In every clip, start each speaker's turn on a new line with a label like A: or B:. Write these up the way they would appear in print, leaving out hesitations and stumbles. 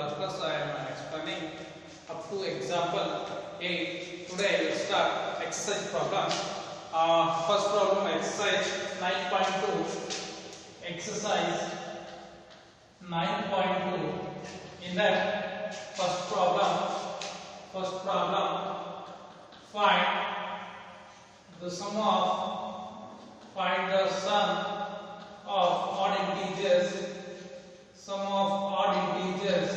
A: class I am explaining up to example 8. Today I will start exercise problem. First problem exercise 9.2. Exercise 9.2. In that first problem, find the sum of odd integers. Sum of odd integers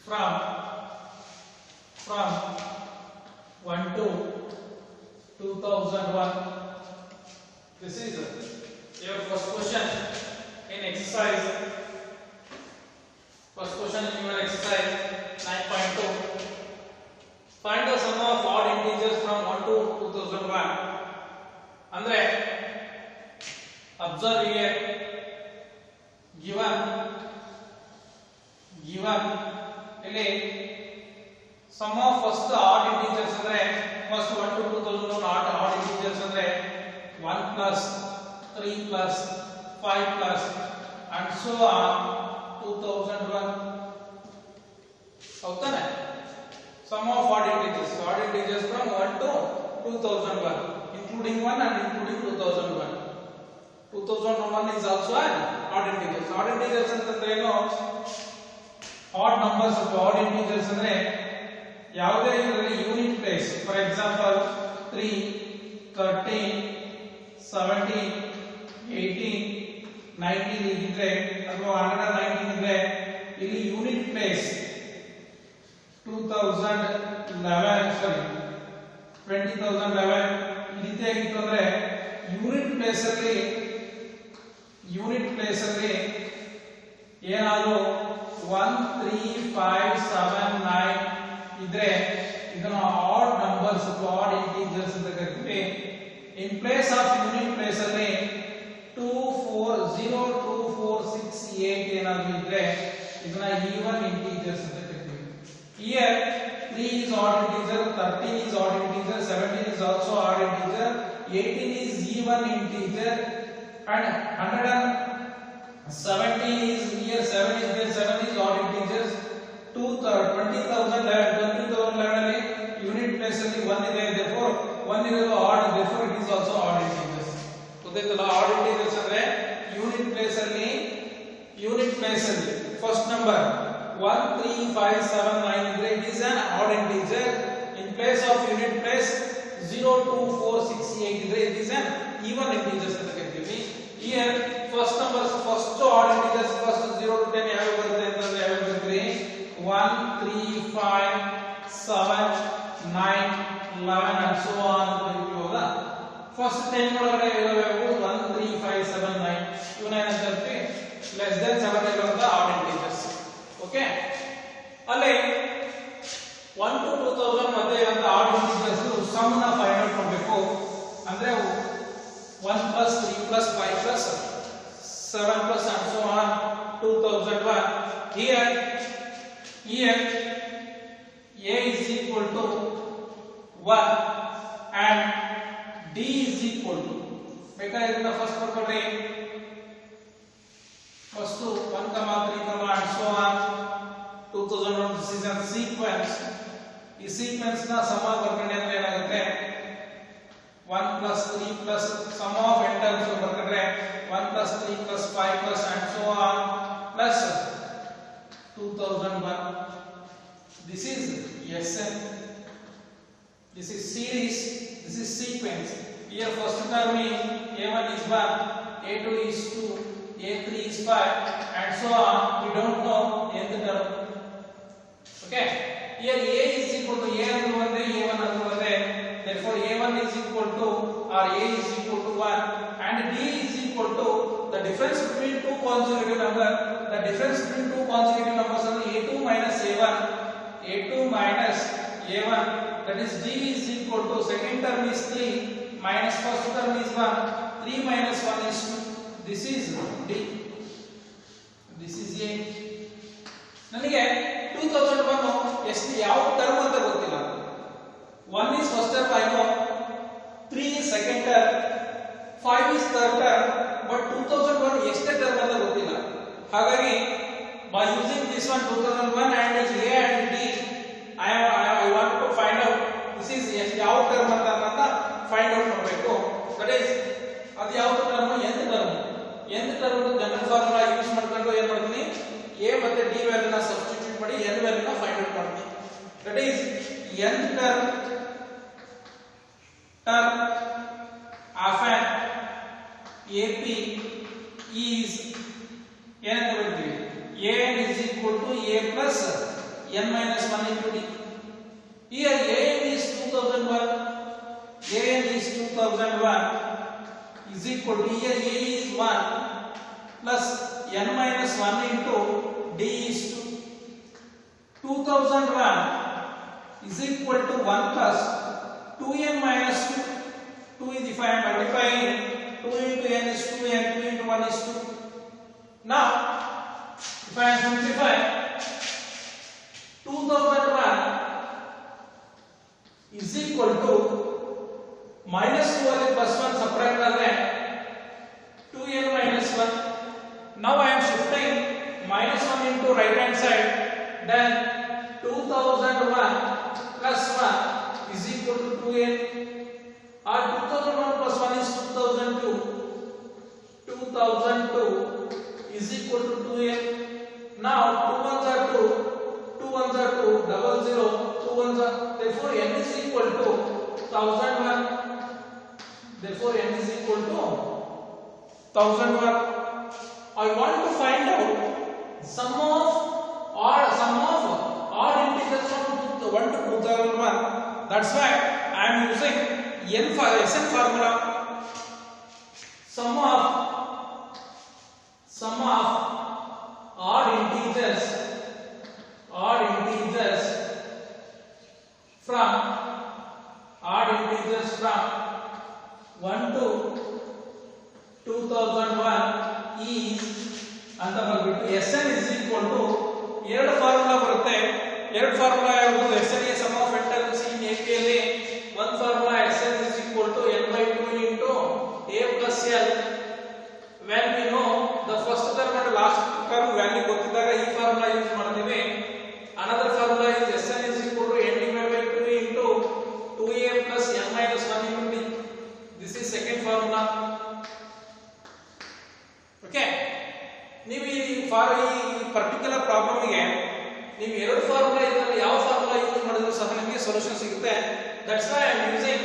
A: from 1 to 2001. This is your first question in exercise. First question in your exercise 9.2. Find the sum of odd integers from 1 to 2001. Andre observe here, given ಇಲ್ಲಿ sum of first odd integers ಅಂದ್ರೆ first 1 to 2001 odd integers ಅಂದ್ರೆ 1 plus 3 plus 5 plus and so on 2001. ಹೌದಾನೆ? Sum of odd integers from 1 to 2001 including 1 and including 2001. 2001 is also an odd integers. Odd integers ಅಂತಂದ್ರೆ ಏನು? odd numbers of odd integers ಅಂದ್ರೆ ಯಾವುದೇ ಇದರಲ್ಲಿ unit place. For example 3, 13, 17, 18, 19 ಇದ್ರೆ ಅಥವಾ 119 ಇದ್ರೆ ಇಲ್ಲಿ unit place 2011 ಈ ರೀತಿಯಾಗಿತ್ತು ಅಂದ್ರೆ ಯೂನಿಟ್ ಪ್ಲೇಸ್ ಅಲ್ಲಿ ಏನಾದರೂ 1, 3, 5, 7, 9 ಇದ್ರೆ ಇದನ್ನ ಆಡ್ ನಂಬರ್ಸ್ ಅಥವಾ ಆಡ್ ಇಂಟಿಜರ್ಸ್ ಅಂತ ಕರೀತೀವಿ. In place of unit place ಅಲ್ಲಿ 2, 4, 0, 2, 4, 6, 8 ಏನಾದರೂ ಇದ್ರೆ ಇದನ್ನ ಈವನ್ ಇಂಟಿಜರ್ಸ್ ಅಂತ ಕರೀತೀವಿ. Here 3 is odd integer, 13 is odd integer, 17 is also odd integer, 18 is even integer and 117 is here 7 is there, 7 is odd integers. 2011 ಅಲ್ಲಿ unit place ಅಲ್ಲಿ 1 ಇದೆ, therefore 1 ಇರೋದು odd, therefore it is also odd integers. ಗೊತ್ತಾಯ್ತಲ್ಲ? odd integers ಅಂದ್ರೆ unit place ಅಲ್ಲಿ first number 1, 3, 5, 7, 9 ಇದ್ರೆ it is an odd integer. In place of unit place 0, 2, 4, 6, 8 ಇದ್ರೆ it is an even integers ಅಂತ ಕರೀತೀವಿ. Here first numbers, first odd integers, first 0 to 10 ಯಾವ ಬರುತ್ತೆ ಅಂತಂದ್ರೆ ಯಾವ ಬರುತ್ತೆ? 1, 3, 5, 7, 9, 11 and so on ಅಂತ ಹೇಳ್ತೀವಲ್ಲ. ಫಸ್ಟ್ 10 ಒಳಗಡೆ ಇರೋವು 1, 3, 5, 7, 9 ಇವನ್ನ ಏನಂತ ಹೇಳ್ತೀವಿ? less than 7 ಇರುವಂತ odd integers. ಓಕೆ, ಅಲ್ಲಿ 1 to 2000 ಮತ್ತೆ ಇರುವಂತ odd integers ಸಮ್ ನ ಫೈಂಡ್ ಔಟ್ ಮಾಡಬೇಕು. ಅಂದ್ರೆ 1 plus 3 plus 5 plus 7 plus and so on 2001. Here a is equal to 1 and d is equal to, ಬೇಕಾಗಿರೋದು ಫಸ್ಟ್ ಬರ್ಕೊಳ್ಳಿ. First 1, 3, and so on 2001. this is a sequence. ಈ sequence ನ ಸಮ ಬರ್ಕೊಂಡೆ ಅಂದ್ರೆ ಏನಾಗುತ್ತೆ? 1 plus 3 plus sum of enters ಬರ್ಕೊಂಡ್ರೆ 1 plus 3 plus 5 plus and so on plus 2001. This is SN, this is series, this is sequence. Here first term is A1 is 1, A2 is 2, A3 is 5 and so on. We don't know nth term. Okay, here A is equal to A and 1 A1 and 1, therefore A1 is equal to or A is equal to 1 and D is equal to the difference between two consecutive numbers. The difference between two consecutive numbers is A2 minus A1, that is D is equal to second term is 3 minus first term is 1, 3 minus 1 is 2. This is D, this is A. ನನಗೆ 2001 ಎಷ್ಟು ಯಾವ term ಅಂತ ಗೊತ್ತಿಲ್ಲ. 1 is first term I know, 3 is second term, 5 is third term, but 2001 ಎಷ್ಟು ಹಾಗಾಗಿ by using this one 2001 and A and D I want to find out this is ಯಾವ term ಅಂತ find out ಮಾಡಬೇಕು. That is ಅದು ಯಾವ term nth term general formula use ಮಾಡ್ಕೊಂಡು ಏನು ಮಾಡ್ತೀನಿ A ಮತ್ತೆ D ವ್ಯಾಲ್ಯೂನ ಸಬ್ಸ್ಟಿಟ್ಯೂಟ್ ಮಾಡಿ n ವ್ಯಾಲ್ಯೂನ ಫೈಂಡ್ ಔಟ್ ಮಾಡ್ತೀನಿ. That is nth term of an AP is ಏನಂತ ಬರೀತೀವಿ an is equal to a plus n minus 1 into d. Here an is 2001 is equal to here a is 1 plus n minus 1 into d is 2. 2001 is equal to 1 plus 2n minus 2. 2 is if I am multiplying 2 into n is 2n, 2 into 1 is 2. Now if I am simplifying 2001 is equal to minus 2 and plus 1 subtract ಆದರೆ 2n minus 1. Now I am shifting minus 1 into right hand side, then 2001 plus 1 is equal to 2n. Or 2001 plus 1 is 2002. 2002 is equal to 2n. Now 2 ones are 2, 2 ones are 2, double 0, 2 ones are. Therefore n is equal to 1001. Therefore n is equal to 1001. I want to find out sum of odd integers from 1 to 2001. That's why I am using Sn formula. Sum of odd integers from 1 to 2001 is ಅಂತ ಬರಬೇಕು. Sn is equal to ಎರಡು formula ಬರುತ್ತೆ. ಎರಡು formula ಯಾವುದು? Sn is sum of intervals in AP ಅಲ್ಲಿ one formula Sn is equal to n by 2 into a plus l. When we know the first term and last term value ಗೊತ್ತಿದ್ದಾಗ ಈ formula use ಮಾಡ್ತೀವಿ. Another formula is Sn is equal to n divided by 2 into 2a plus n minus 1 into d. This is second formula. Okay. ನೀವು ಈ particular problem ಗೆ ನೀವು ಎರಡು formula ಇದರಲ್ಲಿ ಯಾವ formula use ಮಾಡಿದ್ರು ಸಹ ನಿಮಗೆ ಸೊಲ್ಯೂಷನ್ ಸಿಗುತ್ತೆ. That's why I am using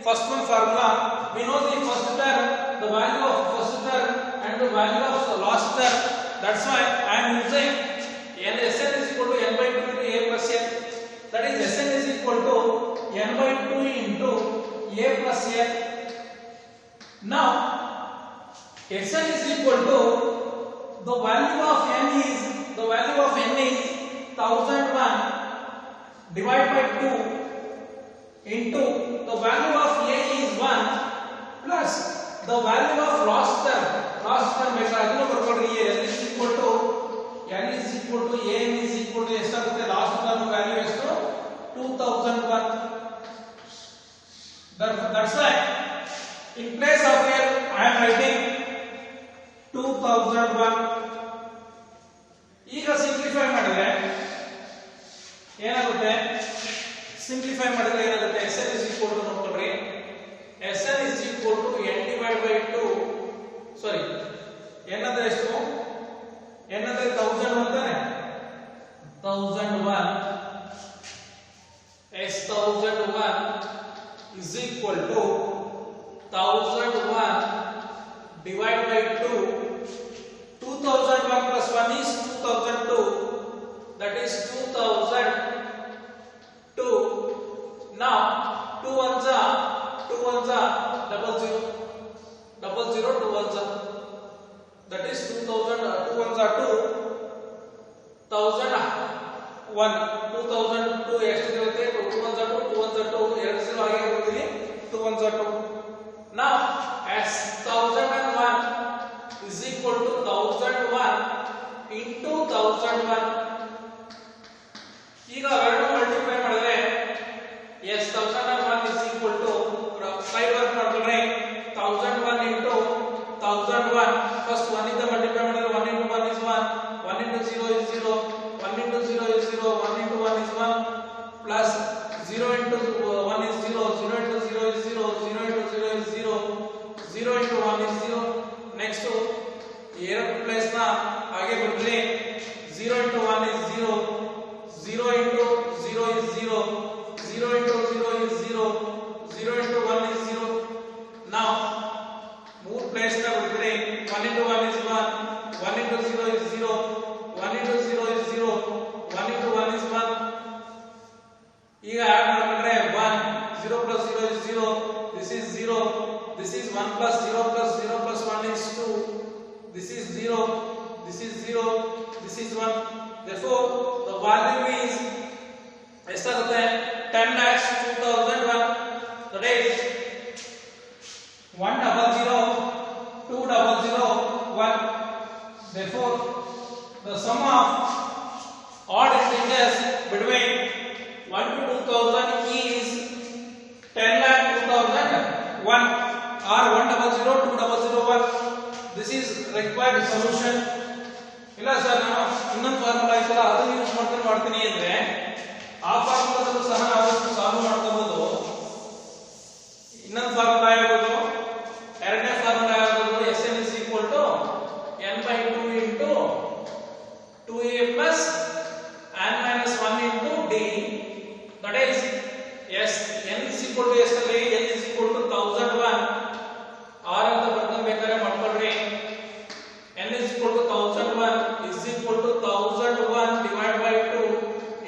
A: first one formula. We know the first term, the value of first term and the value of the last term. That's why I am using Sn is equal to n by 2 into a plus n. That is Sn is equal to n by 2 into a plus n. Now Sn is equal to the value of n is 1001 divided by 2 into the value of a is 1 plus the value of last term ಬೇಕಾದ್ರೆ ಬರ್ಕೊಡ್ರಿ. n is equal to n is equal to ಎಷ್ಟಾಗುತ್ತೆ? Last term value ಎಷ್ಟು? 2001. That's why in place of here I am writing 2001. ಈಗ simplify ಮಾಡಿದ್ರೆ ಏನಾಗುತ್ತೆ? Simplify ಮಾಡಿದ್ರೆ ಏನಾಗುತ್ತೆ? Sn is equal to ನೋಡ್ಕೊಳ್ರಿ. Sn is equal to n divided by 2. Sorry, n ಅಂದ್ರೆ ಎಷ್ಟು? n ಅಂದ್ರೆ 1001 ತಾನೆ? 1001 S1001 is equal to 1001 divided by 2. 2001 plus 1 is 2002. That is 2002. Now 2 ones are double 0, 2 ones are. That is 2000. 2 ones are 2. 1001. 2002 ಎಷ್ಟು ಇರುತ್ತೆ? 2 ones are 2, 2 ones are 2. ಎರಡು ಸಲ ಹಾಗೆ ಬರ್ತೀವಿ. 2 ones are 2. Now as 1001 is equal to 1001 into 1001. ಈಗ ಎರಡು multiply ಮಾಡಿದ್ರೆ yes 1001 is equal to side work ಮಾಡ್ಕೊಂಡ್ರೆ 1001 into 1001 first 1 ಇಂದ ಮಲ್ಟಿಪ್ಲೈ ಮಾಡಿದ್ರೆ 1 into 1 is 1 into 0 is 0, 1 into 0 is 0, 1 into 1 is 1, plus 0 into 1 is 0, 0 into 0 is 0, 0 into 0 is 0, 0 into 1 is 0. Next ಎರಡು place ನ ಹಾಗೆ ಬಿಟ್ರೆ 0 into 1 is 0, 0 into 0 is 0, 0 into 0 is 0, 0 into 1 is 0. Now ಮೂರು place ನ ಬಿಟ್ರೆ 1 into 1 is 1, 1 into 0 is 0, 1 into 0 is 0, 1 into 1 is 1. ಈಗ add ಮಾಡಿದ್ರೆ 1, 0 plus 0 is 0, this is 0, this is 1 plus 0 plus 0 plus 1 is 2, this is 0, this is 0, this is 1. Therefore the value is ಎಷ್ಟಾಗುತ್ತೆ 10,02,001, that is 100,2001. Therefore the sum of odd integers between 1 to 2000 is 10,02,001 or 100,2001. This is required solution. ಇಲ್ಲ sir ನಾನು ಇನ್ನೊಂದು formula ಐತಲ್ಲ ಅದನ್ನ use ಮಾಡ್ತೀನಿ ಅಂದ್ರೆ ಆ ಫಾರ್ಮುಲಾದಲ್ಲೂ ಸಹ ನಾವು ಸಾಲ್ವ್ ಮಾಡ್ಕೋಬಹುದು. ಇನ್ನೊಂದು ಫಾರ್ಮುಲಾ ಯಾವುದು? ಎರಡನೇ ಫಾರ್ಮುಲಾ ಯಾವುದು? Sn is equal to n by 2 into 2a plus n minus 1 into d. That is n is equal to ಎಷ್ಟಲ್ಲಿ n is equal to 1001 r ಅಂತ ಬರ್ಕೊಂಬೇಕಾದ್ರೆ ಮಾಡ್ಕೊಳ್ರಿ. n is equal to 1001 is equal to 1001 divided by 2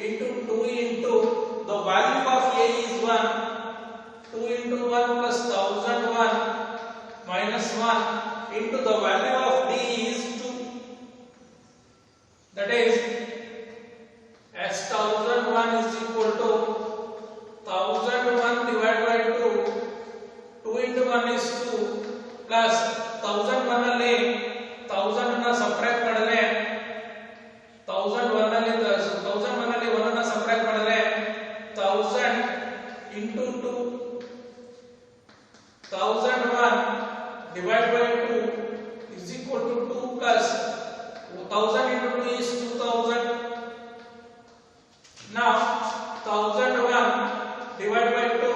A: into 2 into the value of a is 1, 2 into 1 plus 1001 minus 1 into the value of d is 2. That is as 1001 is equal to 1001 divided by 2, 2 into 1 is 2 plus 1001 ಅಲ್ಲಿ 1000 ಅನ್ನು subtract ಮಾಡಿದ್ರೆ 1001 ಅಲ್ಲಿ 1 ಅನ್ನು subtract ಮಾಡಿದ್ರೆ 1000 into 2, 1001 divided by 2 is equal to 2 plus 1000 into 2 is 2000. Now 1001 divided by 2,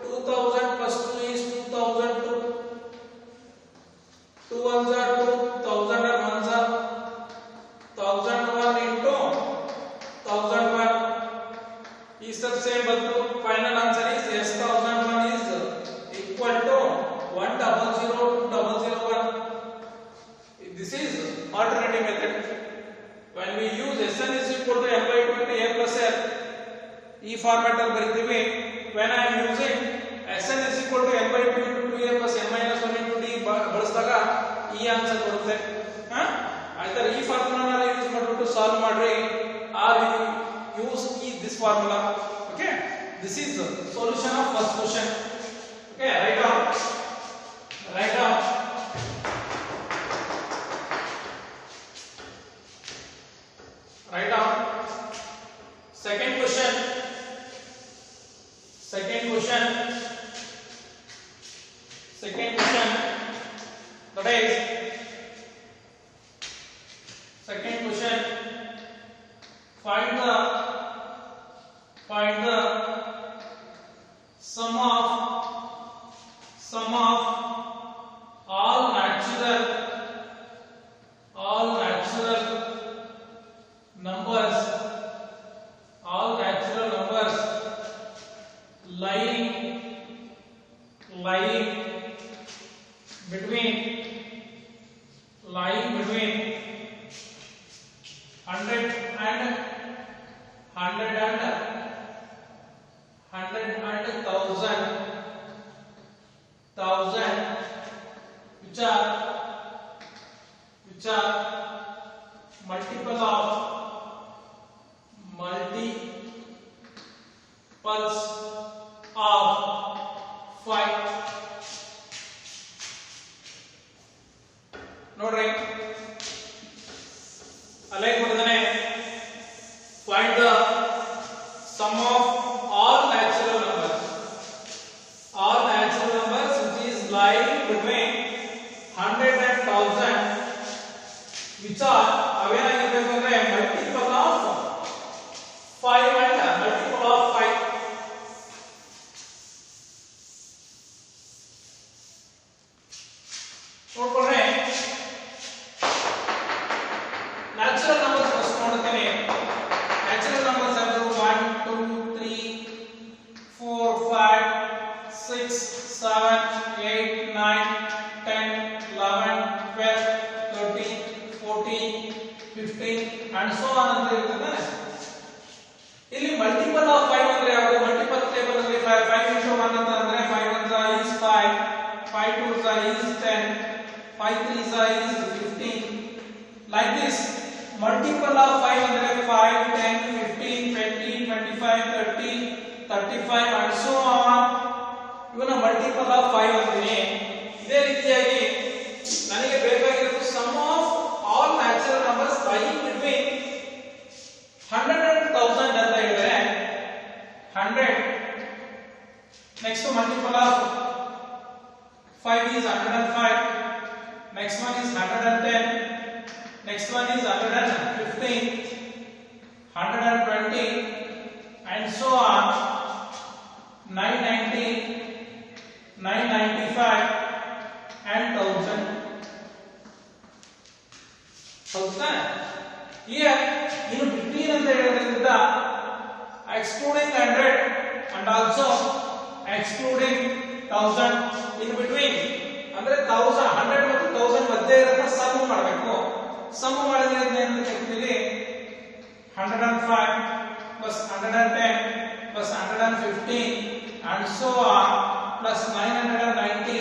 A: 2000 plus 2 is 2002. 2 ones are 2, 1000 are 1s are 1001 into 1001 is the same, but the final answer is yes, 1001 is equal to 100,001. This is alternative method. When we use Sn is equal to m by 2 into a plus l, ಈ format ಅಲ್ಲಿ ಬರೀತೀವಿ. when I am using Sn is equal to m by 2 into 2a plus n minus 1 into d ಬಳಸಿದಾಗ ಈ answer ಬರುತ್ತೆ. ಆಯ್ತಾ? ಈ formula ನ use ಮಾಡ್ಬಿಟ್ಟು solve ಮಾಡ್ರಿ, or use this formula. Okay, this is the solution of first question. Okay, write down write down second question. That is second question. Find the sum of all natural numbers lying between 100 and 1,000 which are multiples of 5. ನೋಡ್ರಿ align ಮಾಡಿದಾನೆ. Find the sum of all natural numbers which is lying between 100 and 1000 which are ಅವೇನಾಗಿರಬೇಕು ಅಂದ್ರೆ multiple of 5 and multiple of 5. ನೋಡ್ಕೊಂಡ್ರೆ natural numbers first ನೋಡ್ತೇನೆ. Natural numbers ಅಂದ್ರೆ 1 2 3 4 5 6 7 8 9 10 11 12 13 14 15 and so on ಅಂತ ಇರ್ತದೆ. ಇಲ್ಲಿ ಮಲ್ಟಿಪಲ್ ಆಫ್ 5 ಅಂದ್ರೆ ಯಾವುದು? ಮಲ್ಟಿಪಲ್ ಟೇಬಲ್ ಅಲ್ಲಿ 5 into 1 ಅಂತ ಅಂದ್ರೆ 5 1s is 5, 5 2s is 10, 5 3s is 15. Like this, multiple of 5 ಅಂದ್ರೆ 5 10 15 20 25 30 35 and so on. ಇವನ್ನ ಮಲ್ಟಿಪಲ್ ಆಫ್ 5 ಅಂತೀನಿ. ಇದೇ ರೀತಿಯಾಗಿ ನನಗೆ ಬೇಕಾಗಿರೋದು sum of all natural numbers lying between 100 and 1000 ಅಂತ ಹೇಳಿದ್ರೆ 100. Next multiple of 5 is 105. Next one is 110. Next one is 115, 120 and so on. 990, 995 and 1000. ಹೌದಾ? Here in between ಅಂತ ಹೇಳೋದ್ರಿಂದ excluding 100 and also excluding 1000 in between ಅಂದ್ರೆ 1000 100 ಮತ್ತು 1000 ಮಧ್ಯೆ ಇರೋದನ್ನ some ಮಾಡಬೇಕು. ಸಮ್ ಮಾಡಿದ್ರೆ ಏನು ಸಿಗ್ತಿದೆ? 105 plus 110 plus 115 and so on plus 990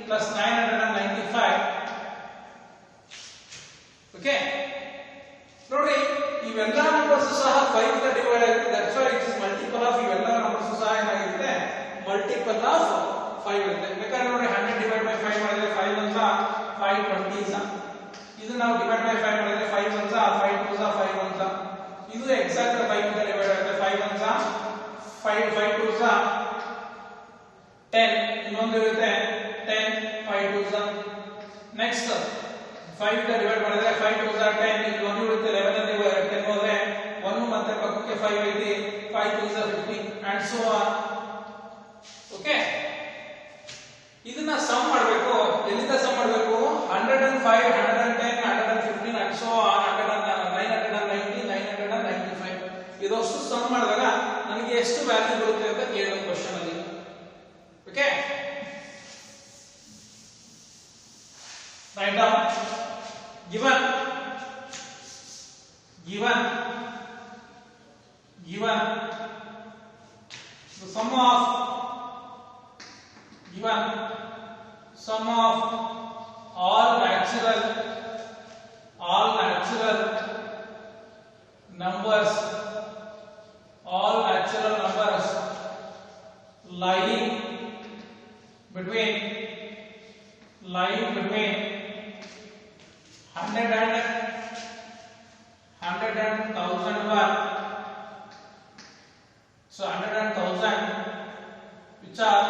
A: plus 995. Okay, ನೋಡಿ ಇವೆಲ್ಲ ನಂಬರ್ಸ್ ಸಹ 5 ಇಂದ ಡಿವೈಡ್ ಆಗುತ್ತೆ. That's why it is multiple of ಇವೆಲ್ಲ ನಂಬರ್ಸ್ ಸಹ ಏನಾಗಿರುತ್ತೆ? ಮಲ್ಟಿಪಲ್ ಆಫ್ 5 ಇರುತ್ತೆ. ಬೇಕಾದ್ರೆ ನೋಡಿ 100 ಡಿವೈಡ್ ಬೈ 5 ಮಾಡಿದ್ರೆ 5 1s 5 20s. ಇದು ನಾವು ಡಿವೈಡ್ ಬೈ 5 ಮಾಡಿದ್ರೆ 5 1s 5 2s 5 1s. ಇದು ಎಕ್ಸಾಕ್ಟ್ 5 ಇಂದ ಡಿವೈಡ್ ಆಗುತ್ತೆ. 5 1s 5 5 2s 10. ಇನ್ನೊಂದು ಇರುತ್ತೆ 10 5 2s. ನೆಕ್ಸ್ಟ್ 5 ಇಂದ ಡಿವೈಡ್ ಮಾಡಿದ್ರೆ 5 2s 10. ಇಲ್ಲಿ ಒಂದು ಇರುತ್ತೆ 11 ಇಂದ 10 ಹೋದ್ರೆ 1 ಮತ್ತೆ ಪಕ್ಕಕ್ಕೆ 5 ಐತಿ 5 2s 15 and so on. Okay, ಇದನ್ನ ಸಮ್ ಮಾಡಬೇಕು. ಎಲ್ಲಿಂದ ಸಮ್ ಮಾಡಬೇಕು? 105 110 115 and so on 990 995. ಇದಷ್ಟು ಸಮ್ ಮಾಡಿದಾಗ ನನಗೆ ಎಷ್ಟು ವ್ಯಾಲ್ಯೂ ಬರುತ್ತೆ ಅಂತ ಕೇಳೋ ಕ್ವೆಶ್ಚನ್ ಅಲ್ಲಿ. Okay, write down. given the sum of all natural numbers lying between 100 and 1000 were, so 100 and 1000 which are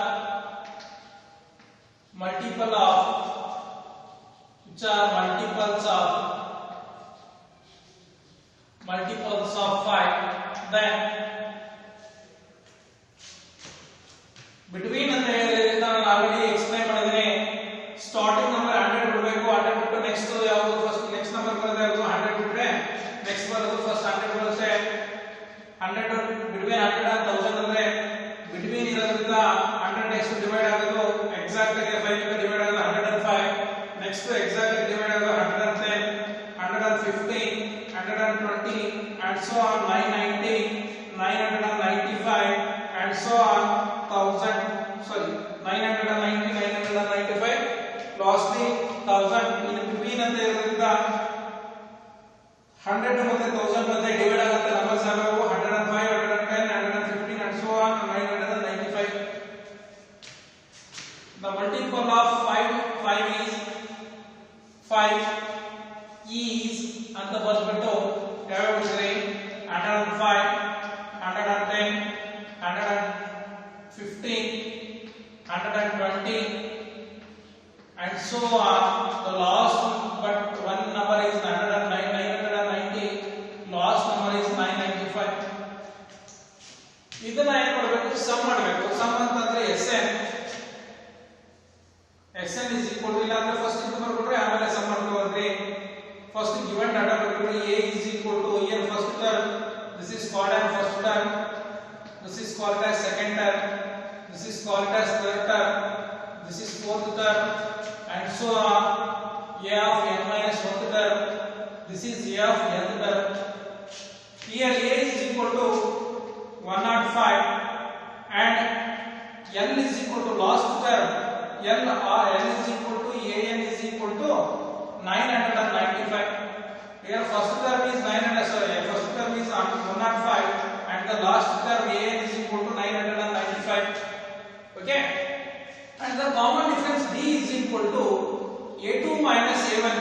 A: multiples of 5. Then between ಅಂತ ಹೇಳಿದ್ರೆ ನಾನು ಆಲ್ರೆಡಿ ಎಕ್ಸ್ಪ್ಲೈನ್ ಮಾಡಿದ್ದೀನಿ. ಸ್ಟಾರ್ಟಿಂಗ್ ನಂಬರ್ 100 ಬಿಡಬೇಕು. 100 ಬಿಟ್ಟು ನೆಕ್ಸ್ಟ್ ಯಾವುದು? ಫಸ್ಟ್ ನೆಕ್ಸ್ಟ್ ನಂಬರ್ ಬರೋದು ಯಾವುದು? 100 ಬಿಟ್ರೆ ನೆಕ್ಸ್ಟ್ ಬರೋದು ಫಸ್ಟ್ 100 ಬರುತ್ತೆ. 100 ಬಿಟ್ವೀನ್ 100 and 1000 ಅಂದ್ರೆ ಬಿಟ್ವೀನ್ ಇರೋದ್ರಿಂದ 100 ನೆಕ್ಸ್ಟ್ ಡಿವೈಡ್ ಆಗೋದು ಎಕ್ಸಾಕ್ಟ್ ಆಗಿ 5 ಇಂದ ಡಿವೈಡ್ ಆಗೋದು 105. ನೆಕ್ಸ್ಟ್ ಎಕ್ಸಾಕ್ಟ್ ಆಗಿ ಡಿವೈಡ್ ಆಗೋದು 110 115 120 and so on 990 995 and so on 1000. Sorry, 990 995 lastly 1000 in between ಅಂತ ಇರೋದ್ರಿಂದ 100 ಮತ್ತೆ 1000 ಮಧ್ಯೆ ಡಿವೈಡ್ ಆಗುತ್ತೆ ನಂಬರ್ಸ್ ಯಾವ್ಯಾವು? 105 110 115 and so on 995. The multiple of 5 is ಅಂತ ಬರ್ಬಿಟ್ಟು ಯಾವ್ಯಾವ ಇದ್ರೆ 105 110 115 120 and so on. The last but one number is 105. particularly a is equal to here first term, this is called as first term, this is called as second term, this is called as third term, this is fourth term, and so on. A of n minus 1th term, this is a of nth term. Here a is equal to 105 and n is equal to last term. N is equal to an is equal to 995. Here first term is 105 and the last term an is equal to 995. Okay, and the common difference d is equal to a2 minus a1.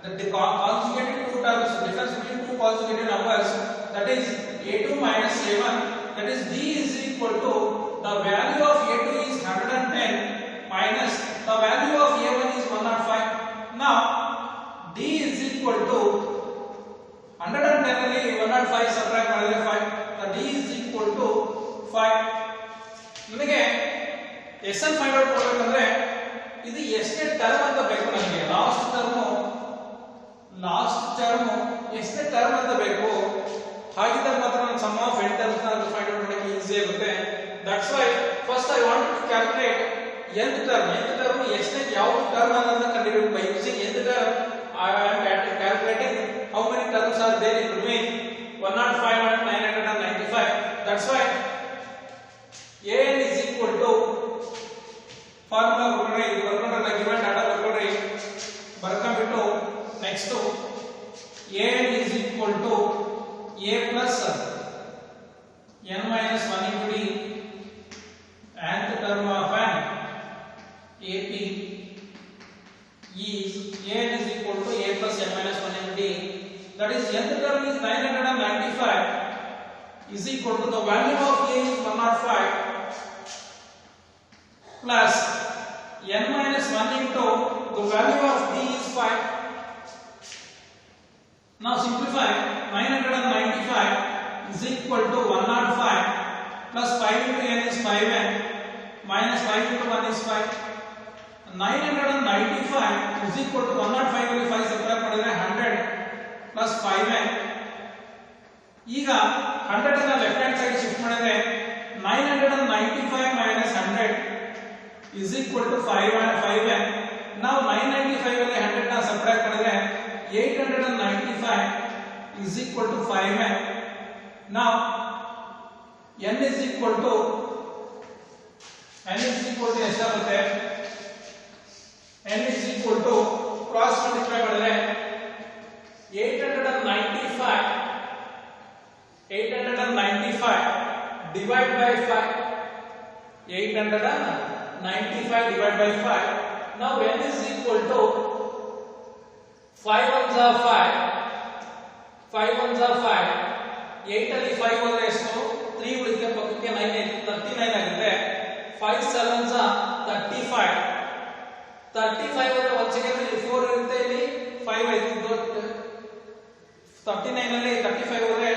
A: The conjugated two terms, difference between two conjugated numbers, that is a2 minus a1, that is d is equal to the value of a2 is 110 minus the value of a1 is 105. Now d is equal to 110 ಅಲ್ಲಿ 105 subtract ಮಾಡಿದ್ರೆ 5, the d is equal to 5. ನಿಮಗೆ SN find out ಮಾಡಬೇಕಂದ್ರೆ ಇದು ಎಷ್ಟೇ term ಅಂತ ಬೇಕು ನನಗೆ, last term ಎಷ್ಟೇ ಟರ್ಮ್ ಅಂತ ಬೇಕು, ಹಾಗಿದ್ದಾಗ ಮಾತ್ರ ನಾನು ಸಮ್ ಆಫ್ n ಟರ್ಮ್ಸ್ ನ ಫೈಂಡ್ ಔಟ್ ಮಾಡಕ್ಕೆ ಈಜಿ ಆಗುತ್ತೆ. That's why first I want to calculate nth term ಎಷ್ಟೇ ಯಾವ ಟರ್ಮ್ ಅನ್ನೋದನ್ನ ಕಂಡುಹಿಡಿಯಬೇಕು. By using nth term I am calculating how many terms are there in between 105 and 995. That's why an is equal to formula ಬರ್ಕೊಂಡ್ರೆ given data ಬರ್ಕೊಂಡ್ಬಿಟ್ಟು next an is equal to a plus n minus 1 into d nth term of an AP is an is equal to a plus n minus 1 into d, that is nth term is 995 is equal to the value of a is 105 plus n minus 1 into the value of d is 5. Now simplify. 995 is equal to 105 plus 5 into n is 5n minus 5 into 1 is 5. 995 is equal to 105 ಅಲ್ಲಿ 5 subtract ಮಾಡಿದ್ರೆ 100 plus 5n. ಈಗ 100 ಅನ್ನು left hand side shift ಮಾಡಿದ್ರೆ 995 minus 100 is equal to 5n. Now 995 ಅಲ್ಲಿ 100 ನ subtract ಮಾಡಿದ್ರೆ 895 is equal to 5n. Now n is equal to ಎಷ್ಟಾಗುತ್ತೆ? n is equal to cross multiply ಮಾಡಿದ್ರೆ 895 divide by 5. 895 divide by 5. Now n is equal to 5 ones are 5. 5 ones are 5. 8 ಅಲ್ಲಿ 5 ಹೋದ್ರೆ ಎಷ್ಟು? 3 ಉಳಿಕೆ ಪಕ್ಕಕ್ಕೆ 9 39 ಆಗುತ್ತೆ. 5 sevens are 35. 35 ಅಂದ್ರೆ ಒಂದು ಸೆಕೆಂಡ್ ಇಲ್ಲಿ 4 ಇರುತ್ತೆ, ಇಲ್ಲಿ 5 ಐತಿ. 39 ಅಲ್ಲಿ 35 ಹೋದ್ರೆ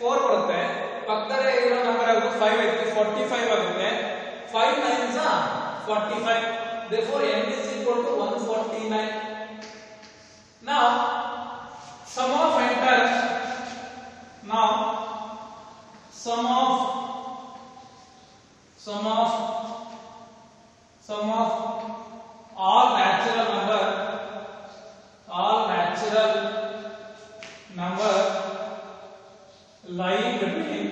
A: 4 ಬರುತ್ತೆ, ಪಕ್ಕದಲ್ಲಿ ಇರೋ ನಂಬರ್ ಯಾವುದು? 5 ಐತಿ, 45 ಆಗುತ್ತೆ. 5 nines are 45. Therefore n is equal to 149. Now sum of n terms. Now sum of all natural number lying between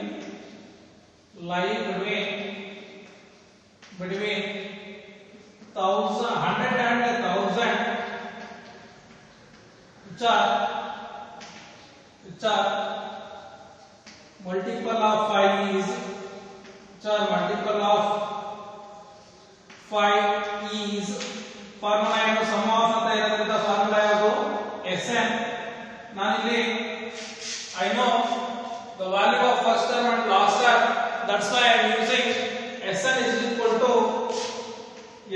A: 100 and 1000 which are multiple of 5 is formula ಏನು? sum of ಅಂತ ಇರೋದ್ರಿಂದ formula ಯಾವುದು? Sn. ನಾನಿಲ್ಲಿ I know the value of first term and last term, that's why I am using Sn is equal to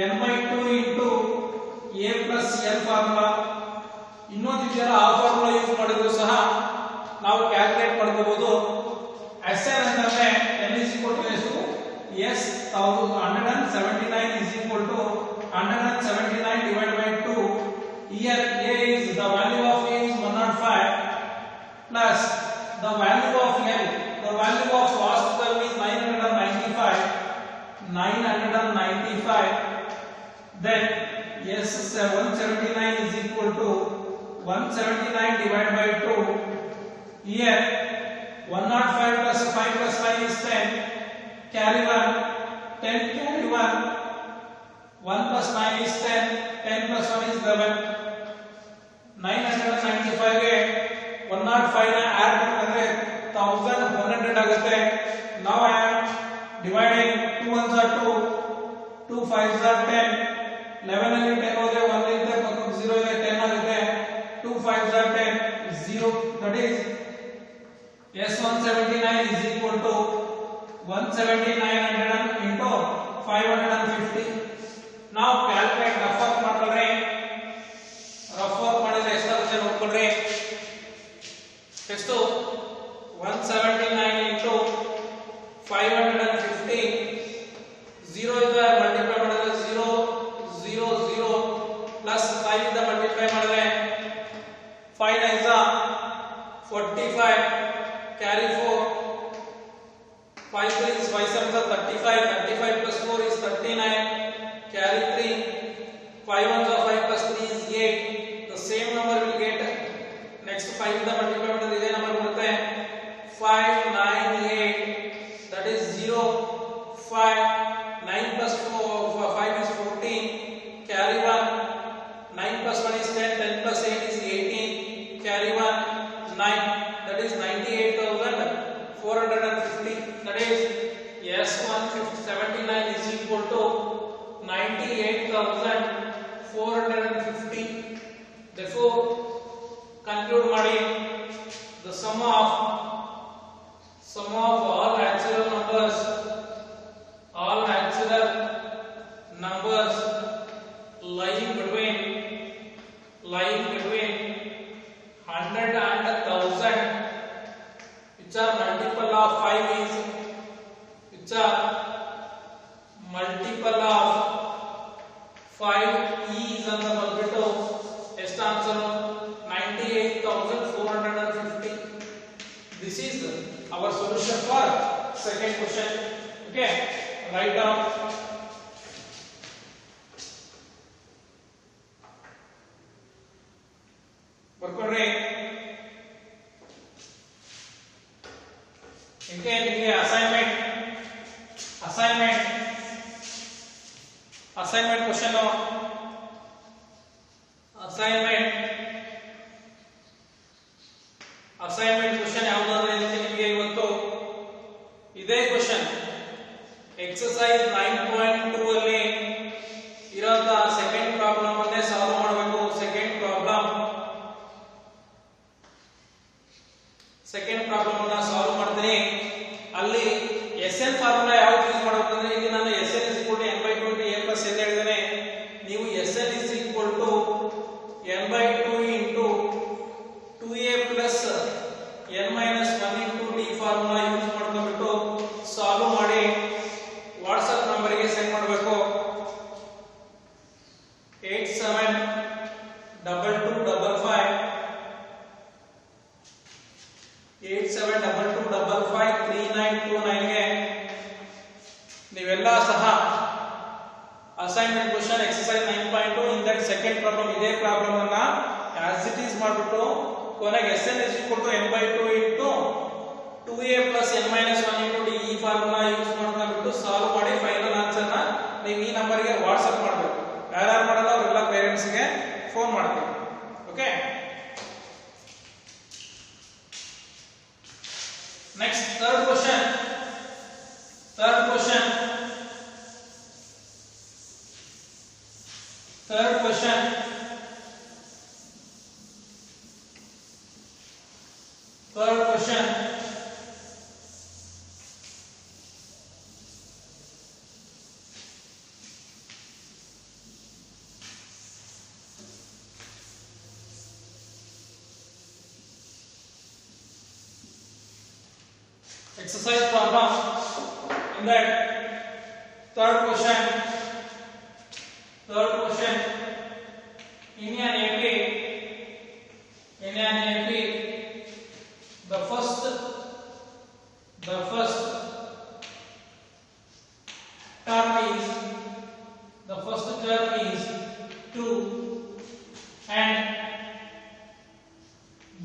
A: n by 2 into a plus n formula. ಇನ್ನೊಂದು ಇದೆಯಲ್ಲ, ಆ formula use ಮಾಡಿದ್ರು ಸಹ ನಾವು ಕ್ಯಾಲ್ಕುಲೇಟ್ ಮಾಡ್ಕೋಬಹುದು. Sn ಅಂತಂದ್ರೆ n is equal to ಎಷ್ಟು? yes 179 is equal to 179 divided by 2. Here a is the value of a is 105 plus the value of L. The value of Vastugal is 995. Then yes, 179 is equal to 179 divided by 2. Here 105 plus 5 plus 5 is 10. Carry 1. 10 to 1. 1 plus 9 is 10. 10 plus 1 is 11. 995 ಗೆ 105 ನ add ಮಾಡಿದ್ರೆ 1100 ಆಗುತ್ತೆ. Now I am dividing 2 ones are 2, 2 5s are 10. 11 ಅಲ್ಲಿ 10 ಹೋದ್ರೆ 1 ಇರುತ್ತೆ, ಪಕ್ಕಕ್ಕೆ 0 ಇದೆ, 10 ಆಗುತ್ತೆ. 2 5s are 10, 0. That is S179 is equal to 179 into 550. Now calculate rough work ಮಾಡ್ಕೊಳ್ಳ್ರಿ. rough work ಮಾಡಿದ್ರೆ ಎಷ್ಟಾಗುತ್ತೆ ನೋಡ್ಕೊಳ್ಳ್ರಿ. ಎಷ್ಟು 179 into 550. 0 ಇಂದ ಮಲ್ಟಿಪ್ಲೈ ಮಾಡಿದ್ರೆ 0 0 0 ಪ್ಲಸ್ 5 ಇಂದ ಮಲ್ಟಿಪ್ಲೈ ಮಾಡಿದ್ರೆ 5 9s are 45. Carry 4. 5 3s 5 7s are 35. 35 plus 4 is 39. Carry 3. 5 1s are 5 plus 3 is 8. The same number will get next 5 ಇಂದ multiply ಮಾಡಿದ್ರೆ ಇದೇ ನಂಬರ್ ಬರುತ್ತೆ 598. That is 0 5. 9 plus 5 is 14. Carry 1. 9 plus 1 is 10. 10 plus 8 is 18. Carry 1. 9. That is 98,450. That is S179 is equal to 98,450. Therefore, conclude ಮಾಡಿ the sum of all natural numbers lying between 100 and 1000, which are multiple of 5 is ಅಂತ ಬಂದ್ಬಿಟ್ಟು ಎಷ್ಟು answer 98,450. This is our solution for second question. Okay, write down. ಬರ್ಕೊಡ್ರಿ. ಇಂಕೆ ನಿಮಗೆ assignment question assignment question ಯಾವುದಾದ್ರೂ ಇದಕ್ಕೆ ನಿಮಗೆ ಇವತ್ತು ಇದೇ ಕ್ವಶನ್ ಎಕ್ಸರ್ಸೈಸ್ 9.2 ಅಲ್ಲಿ ಇರೋಂತ ಸೆಕೆಂಡ್ ಪ್ರಾಬ್ಲಮ್ ಅನ್ನೇ ಸಾಲ್ವ್ ಮಾಡಬೇಕು. ಸೆಕೆಂಡ್ ಪ್ರಾಬ್ಲಮ್ ಅನ್ನ ಸಾಲ್ವ್ ಮಾಡ್ತೀನಿ. ಅಲ್ಲಿ SN ಫಾರ್ಮುಲಾ ಯಾವುದು ಯೂಸ್ ಮಾಡಬೇಕು ಅಂದ್ರೆ ಇಲ್ಲಿ ನಾನು SN n/2 a n ಹೇಳಿದ್ದೇನೆ. ನೀವು SN n/2 into 2a plus n minus 1 into d formula use ಮಾಡ್ಕೊಂಡ್ಬಿಟ್ಟು ಸಾಲ್ವ್ ಮಾಡಿ ವಾಟ್ಸ್ಆಪ್ ನಂಬರ್ಗೆ ಸೆಂಡ್ ಮಾಡಬೇಕು. 872255 ಗೆ ನೀವೆಲ್ಲ ಸಹ assignment question exercise 9.2 in that second problem ಇದೇ ಪ್ರಾಬ್ಲಮ್ ಅನ್ನ ಆಸ್ ಇಟ್ ಈಸ್ ಮಾಡಿಬಿಟ್ಟು ಕೊನೆಗೆ SN n/2 into 2a plus n minus 1 into d ಈ ಫಾರ್ಮುಲಾ ಯೂಸ್ ಮಾಡ್ಕೊಂಡ್ಬಿಟ್ಟು ಸಾಲ್ವ್ ಮಾಡಿ ಫೈನಲ್ ಆನ್ಸರ್ ನ ನೀವು ಈ ನಂಬರ್ಗೆ ವಾಟ್ಸ್ಆಪ್ ಮಾಡಬೇಕು. ಯಾರು ಮಾಡಲ್ಲ ಅವರೆಲ್ಲ ಪೇರೆಂಟ್ಸ್ ಗೆ ಫೋನ್ ಮಾಡ್ತೀವಿ. Okay, next third question. Exercise problem in that third question in an AP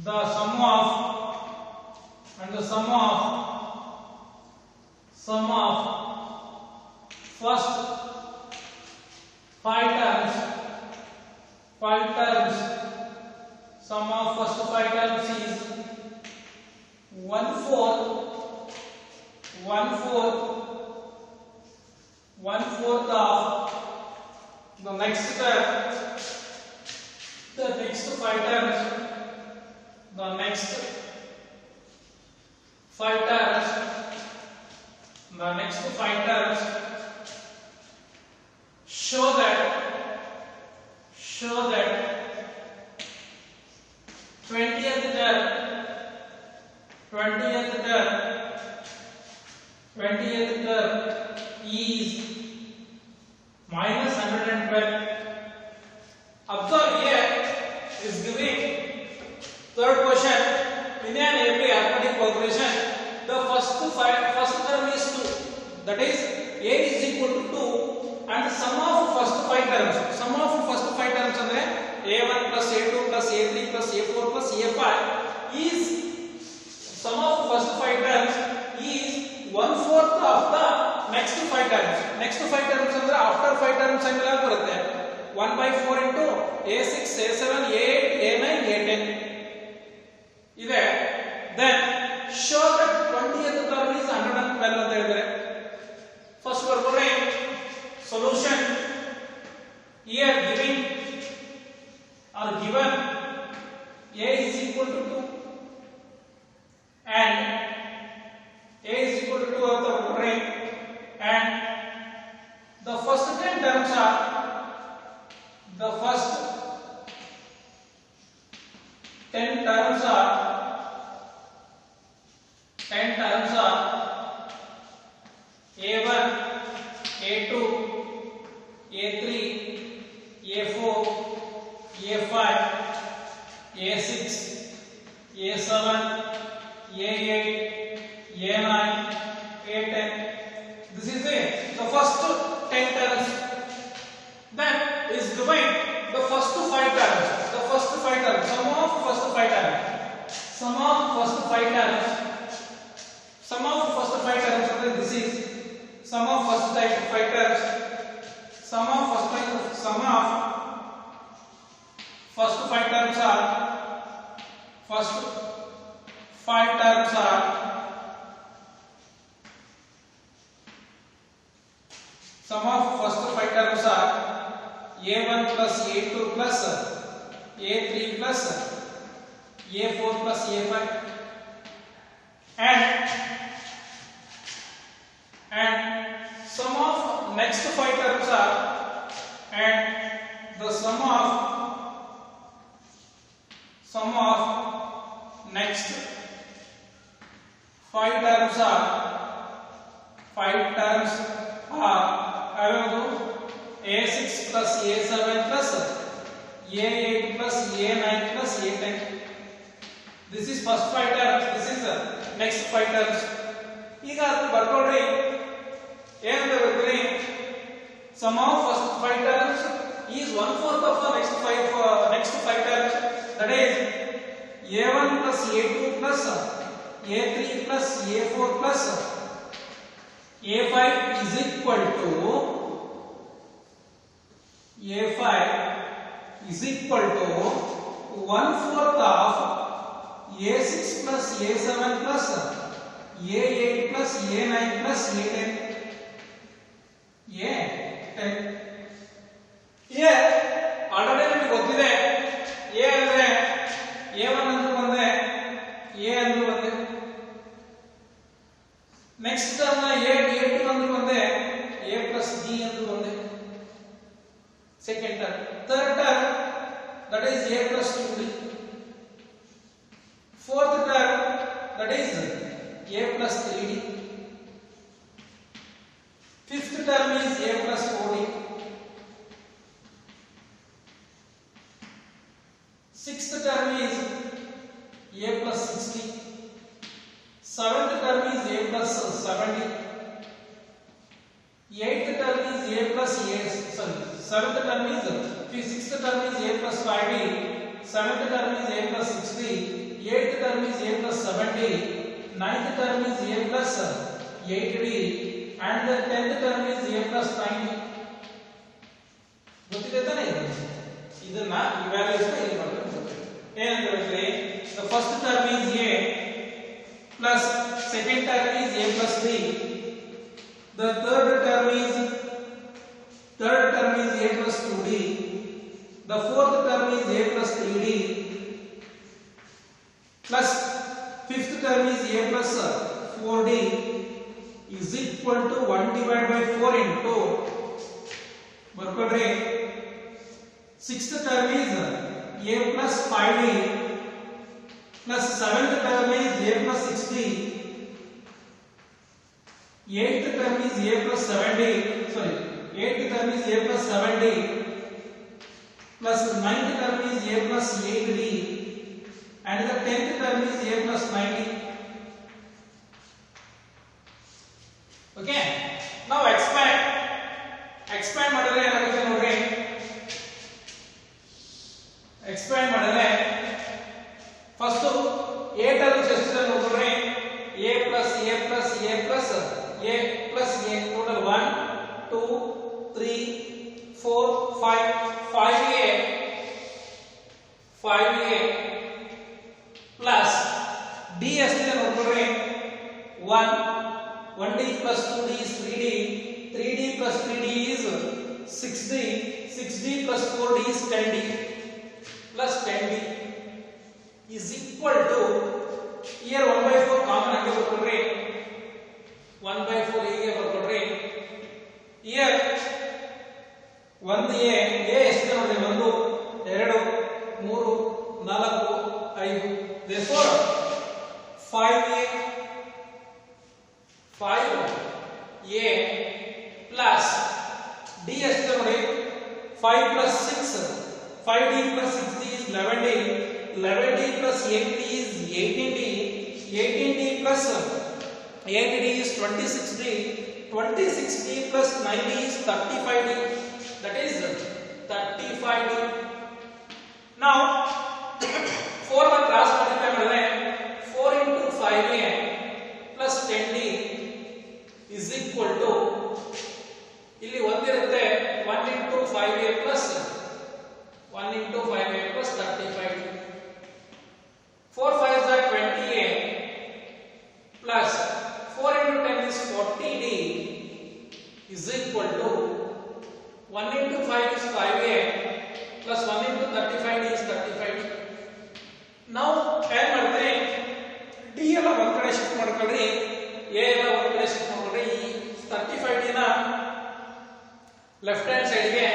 A: the sum of first five terms, sum of first five terms is 1/4 of the next term, the next five terms show that 20th term is minus 112. Observe here is giving third question in an AP arithmetic progression. The first term is 2, that is a is equal to 2, and the sum of first five terms andre a1 plus a2 plus a3 plus a4 plus a5 is sum of first five terms is 1/4 of the next five terms. Next five terms andre after five terms angela barutte 1/4 into a6 a7 a8 a9 a10 ide. Then show that 20th term is 112 anta helidare. First ಬರ್ಕೊಳ್ಳಿ solution. Here given a is equal to 2 and a is equal to 2 of the ring, and the first 10 terms are a1 a2 a3 a4 a5 a6 a7 a8 a9 a10. This is the first 10 terms. Then is given the first five terms. Sum of first five terms. This is sum of first five terms. Sum of first five terms are a1 plus a2 plus a3 plus a4 plus a5, and sum of next five terms are, and the sum of next five terms are a6 plus a7 plus a8 plus a9 plus a10. This is first five terms. This is the next five terms. ಈಗ ಬರ್ಕೊಳ್ಳಿ ಏನಂತ ಬರ್ತೀನಿ, sum of first five terms is 1/4 of the next five terms, that is a1 plus a2 plus a3 plus a4 plus a5 is equal to 1/4 of a6 plus a7 plus a8 plus a9 plus a10. Here already ನಿಮಗೆ ಗೊತ್ತಿದೆ a ಅಂದ್ರೆ a1 ಅಂದ್ರೆ ಒಂದೇ, a ಅಂದ್ರೆ ಒಂದೇ. Next term a2 ಅಂದ್ರೆ ಒಂದೇ, a plus b ಅಂದ್ರೆ ಒಂದೇ. Second term. Third term, that is a plus 2b. Fourth term, that is a plus 3d. Fifth term is a plus 4d. Sixth term is a plus 60. Seventh term is a plus 70. Eighth term is a plus seventh term is, sixth term is a plus 5d. Seventh term is a plus 60. 8th term is a plus 7d, 9th term is a plus 8d, and the 10th term is a plus 9d. ಗೊತ್ತಿದೆ ತಾನೇ ಇದು? ಇದನ್ನ ಈ values ನ ಇಲ್ಲಿ ಮಾಡ್ಬೇಕು. ಏನಂತ ಹೇಳಿದ್ರೆ the first term is a plus second term is a plus b, the third term is a plus 2d, the fourth term is a plus 3d, plus fifth term is a plus 4d is equal to 1 divided by 4 into ಬರ್ಕೊಡ್ರಿ. sixth term is a plus 5d, plus seventh term is a plus 6d, eighth term is a plus 7d, sorry, eighth term is a plus 7d, plus ninth term is a plus 8d, and the 10th term is a plus 9d. Okay, now expand ಮಾಡಿದ್ರೆ ಏನಾಗುತ್ತೆ ನೋಡ್ರಿ. expand ಮಾಡಿದ್ರೆ first 8 ಅಲ್ಲಿ ಎಷ್ಟಿದೆ ನೋಡ್ರಿ. a plus a plus a plus a plus a total 1 2 3 4 5 5a plus d ಎಷ್ಟಿದೆ ನೋಡ್ರಿ. 1d plus 2d is 3d, 3d plus 3d is 6d, 6d plus 4d is 10d, plus 10d is equal to, here 1/4 common ಆಗಿ ಬರ್ಕೊಡ್ರಿ. 1/4 ಹೀಗೆ ಬರ್ಕೊಡ್ರಿ. here 1a ಎಷ್ಟಿದೆ ನೋಡಿ. 1 2 3 4 5, therefore 5a plus d ಎಷ್ಟಿದೆ ನೋಡಿ. 5 plus 6, 5d plus 6d is 11d, 11d plus 8d is 18d, 18d plus 8d is 26d, 26d plus 9d is 35d, that is 35d. now 4 ನ cross multiply ಮಾಡಿದ್ರೆ 4 into 5a plus 10d is equal to, ಇಲ್ಲಿ ಒಂದಿರುತ್ತೆ 1 into 5a plus 35d. 4 5s are 20a plus 4 into 10 is 40d is equal to 1 into 5 is 5a plus 1 into 35d is 35d. now ಏನ್ ಮಾಡ್ತೀರಿ, d ಎಲ್ಲ ಒಂದ್ ಕಡೆ shift ಮಾಡ್ಕೊಳ್ಳಿ, a ಎಲ್ಲ ಒಂದ್ ಕಡೆ ಶಿಫ್ಟ್ ಮಾಡ್ಕೊಳ್ಳಿ. ಈ 35d ನ ಲೆಫ್ಟ್ ಹ್ಯಾಂಡ್ ಸೈಡ್ ಗೆ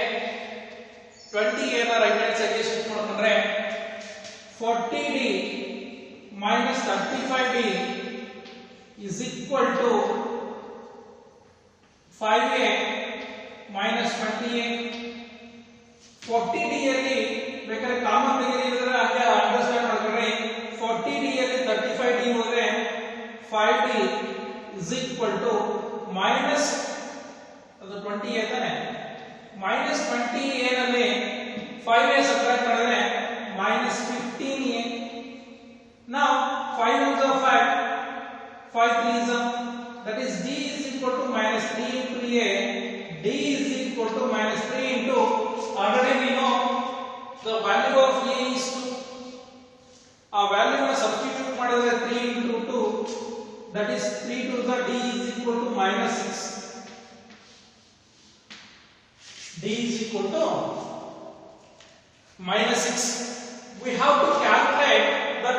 A: 20a ನ ರೈಟ್ ಹ್ಯಾಂಡ್ ಸೈಡ್ ಗೆ ಶಿಫ್ಟ್ ಮಾಡ್ಕೊಂಡ್ರೆ 40d minus 35d is equal to 5a minus 20a. 40d ಅಲ್ಲಿ ಬೇಕಾದ್ರೆ ಕಾಮನ್ ತೆಗೆದಿದ್ರೆ ಹಾಗೆ ಅಂಡರ್ಸ್ಟ್ಯಾಂಡ್ ಮಾಡ್ಕೊಂಡ್ರೆ 40d ಅಲ್ಲಿ 35d ಹೋದ್ರೆ 5d is equal to minus ಅದು 20a ತಾನೆ, minus 20a ನಲ್ಲಿ 5a ಸಬ್ಟ್ರಾಕ್ಟ್ ಮಾಡಿದ್ರೆ minus 15a. now 5 ones are 5, 5 threes are, that is d is equal to minus 3 into a, d is equal to minus 3 into, already we know the value of a is 2, ಆ value ನ substitute ಮಾಡಿದ್ರೆ 3 into 2, that is 3 to the d is equal to minus 6, d is equal to minus 6. we have to calculate that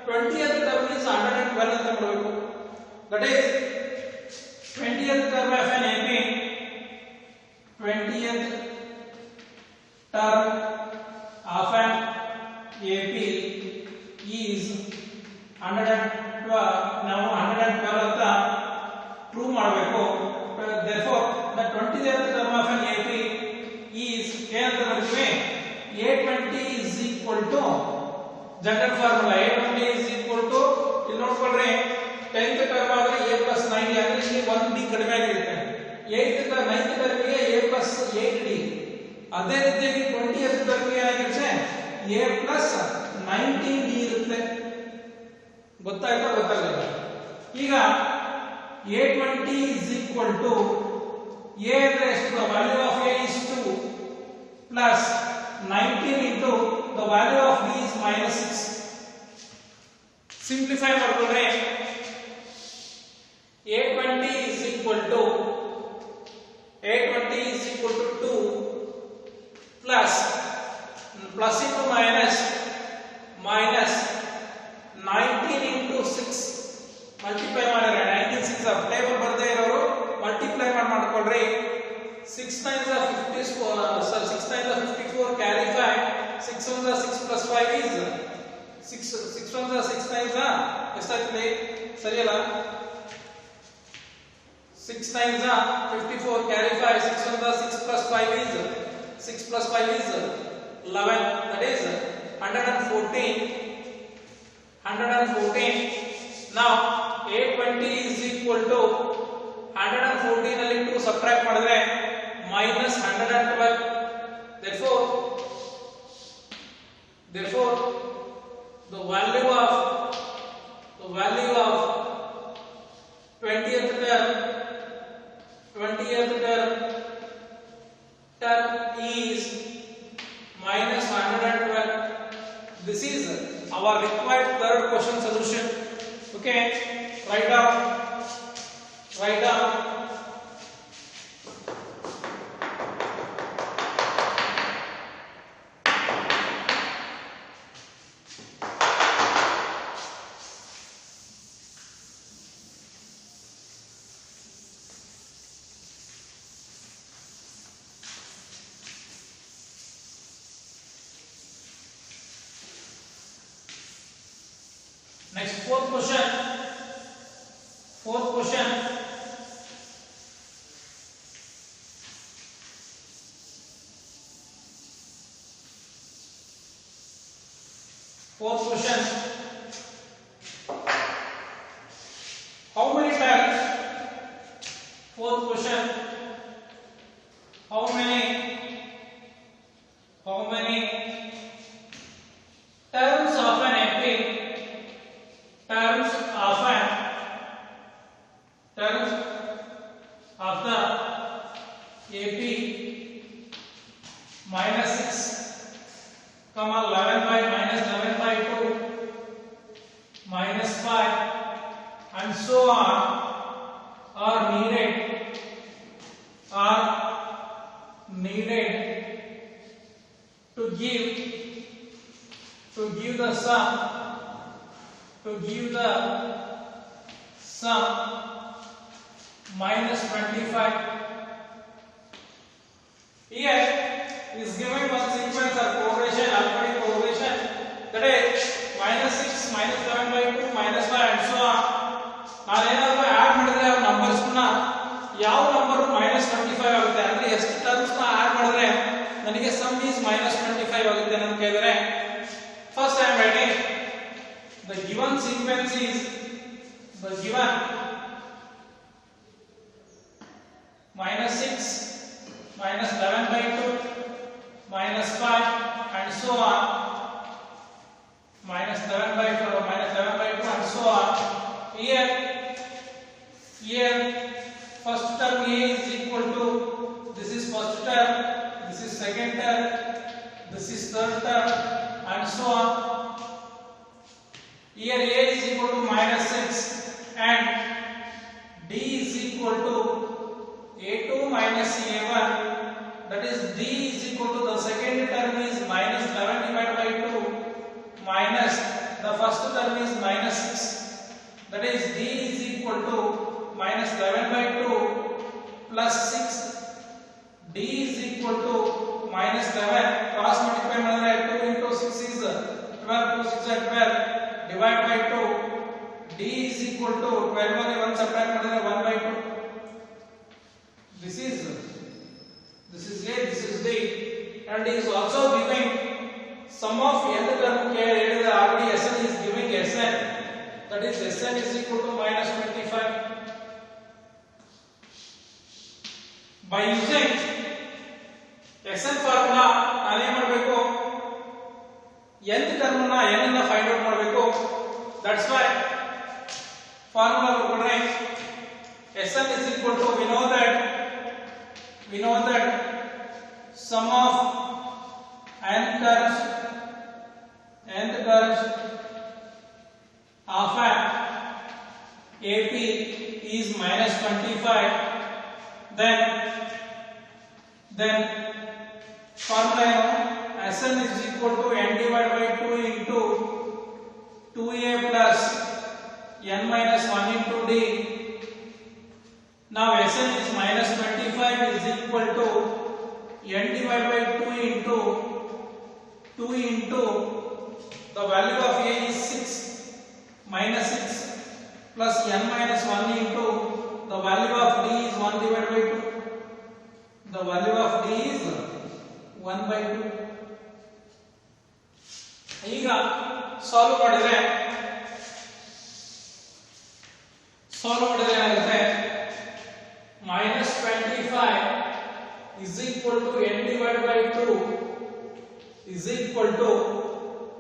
A: 20th term is 112 ಅಂತ ಮಾಡಬೇಕು. that is 20th term of an AP, 20th term of an AP is 112. ನಾವು 112 ಅಂತ prove ಮಾಡಬೇಕು. therefore the 20th term of an AP is ಏನಂತ ಬರೀತೀವಿ, 820 is equal to general formula 820 is equal to, ಇಲ್ಲಿ ನೋಡ್ಕೊಳ್ರಿ 10th term ಆದ್ರೆ a plus 9d ಅಂದ್ರೆ ಇಲ್ಲಿ 1d ಕಡಿಮೆ ಆಗಿರುತ್ತೆ. 8th term 9th ಟರ್ಮ್ಗೆ a plus 8d, ಅದೇ ರೀತಿಯಾಗಿ 20th ಟರ್ಮ್ಗೆ ಏನಾಗಿರುತ್ತೆ a plus 19d ಇರುತ್ತೆ. ಗೊತ್ತಾಯ್ತಾ ಗೊತ್ತಾಗಲ್ಲ? ಈಗ a20 is equal to a raised to the value of a is 2 plus 19 into the value of b is minus 6. Simplify ಮಾಡ್ಕೊಂಡ್ರೆ a20 is equal to 2 plus into minus 19 into 6 multiply ಮಾಡಿದ್ರೆ 19 6 table ಬರ್ದೇ ಇರೋರು multiply ಮಾಡ್ಕೊಂಡ್ರೆ 6 times 54 carry 5 6 1 6 plus 5 is 6 1 6 times ಎಷ್ಟಾಗ್ತದೆ ಸರಿಯಲ್ಲ 6 times 54 carry 5 6 1 6 plus 5 is 6 plus 5 is 11 that is 114 now a20 is equal to 114 ಅಲ್ಲಿ 2 subtract ಮಾಡಿದ್ರೆ minus 112 therefore the value of 20th term is minus 112. This is our required third question solution. Okay, write down. Next fourth question. Fourth question how many times fourth question how many terms of an AP terms of the AP minus 6 comma 11 by minus 11 by 2 minus 5 and so on are needed to give the sum minus 25. Here is given one sequence of progression, alphabetic progression, that is minus 6, minus 7 by 2, minus 5 and so on. ನಾನು ಏನಾದರೂ add ಮಾಡಿದ್ರೆ ಆ numbers ನ ಯಾವ number minus 25 ಆಗುತ್ತೆ ಅಂದ್ರೆ ಎಷ್ಟು terms ನ ಆಡ್ ಮಾಡಿದ್ರೆ ನನಗೆ sum is minus 25 ಆಗುತ್ತೆ ಅಂತ ಕೇಳಿದ್ರೆ first I am writing the given sequence is the given minus 6 minus 11 by 2 minus 5 and so on minus 11 by 2 minus 11 by 2 and so on. Here first term A is equal to this is first term, this is second term, this is third term and so on. Here A is equal to minus 6 and D is equal to A2 minus A1, that is D is equal to the second term is minus 11 divided by 2 minus the first term is minus 6, that is D is equal to minus 11 by 2 plus 6, D is equal to minus 11 cross multiply ಮಾಡಿದ್ರೆ 2 into 6 is 12, 2 6 are 12 divide by 2, D is equal to 12 ಗೆ 1 subtract ಮಾಡಿದ್ರೆ 1 by 2. This is A, this is D, and is also giving sum of nth term ಹೇಳಿದ್ರೆ already Sn is giving Sn, that is Sn is equal to minus 25. By using Sn formula ನಾನು ಏನು ಮಾಡಬೇಕು nth term ನ n ಅನ್ನು find out ಮಾಡಬೇಕು. That's why formula ಬರ್ಕೊಂಡ್ರೆ Sn is equal to we know that sum of nth terms of an AP is minus 25. Then formula Sn is equal to n divided by 2 into 2a plus n minus 1 into d. Now Sn is minus 25 is equal to n divided by 2 into the value of a is 6 minus 6 plus n minus 1 into the value of d is 1 divided by 2. The value of d is 1 by 2. ಈಗ solve ಮಾಡಿದ್ರೆ ಏನಾಗುತ್ತೆ minus 25 is equal to n divided by 2 is equal to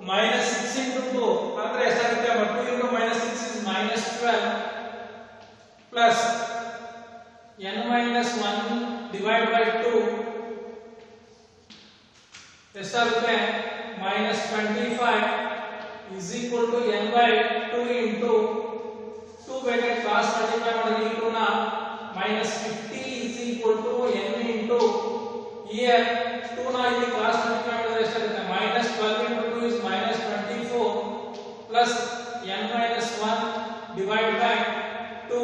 A: minus 6 into 2 ಅಂದ್ರೆ ಎಷ್ಟಾಗುತ್ತೆ 2 into minus 6 is minus 12 plus n minus 1 divided by 2 ಎಷ್ಟಾಗುತ್ತೆ minus 25 is equal to n by 2 into 2 bracket cross multiply ಮಾಡಿದ್ರೆ ಈ 2 ನ minus 50 is equal to n into here 2 ನ ಇಲ್ಲಿ cross multiply ಮಾಡಿದ್ರೆ ಎಷ್ಟಾಗುತ್ತೆ minus 12 into 2 is minus 24 plus n minus 1 divided by 2.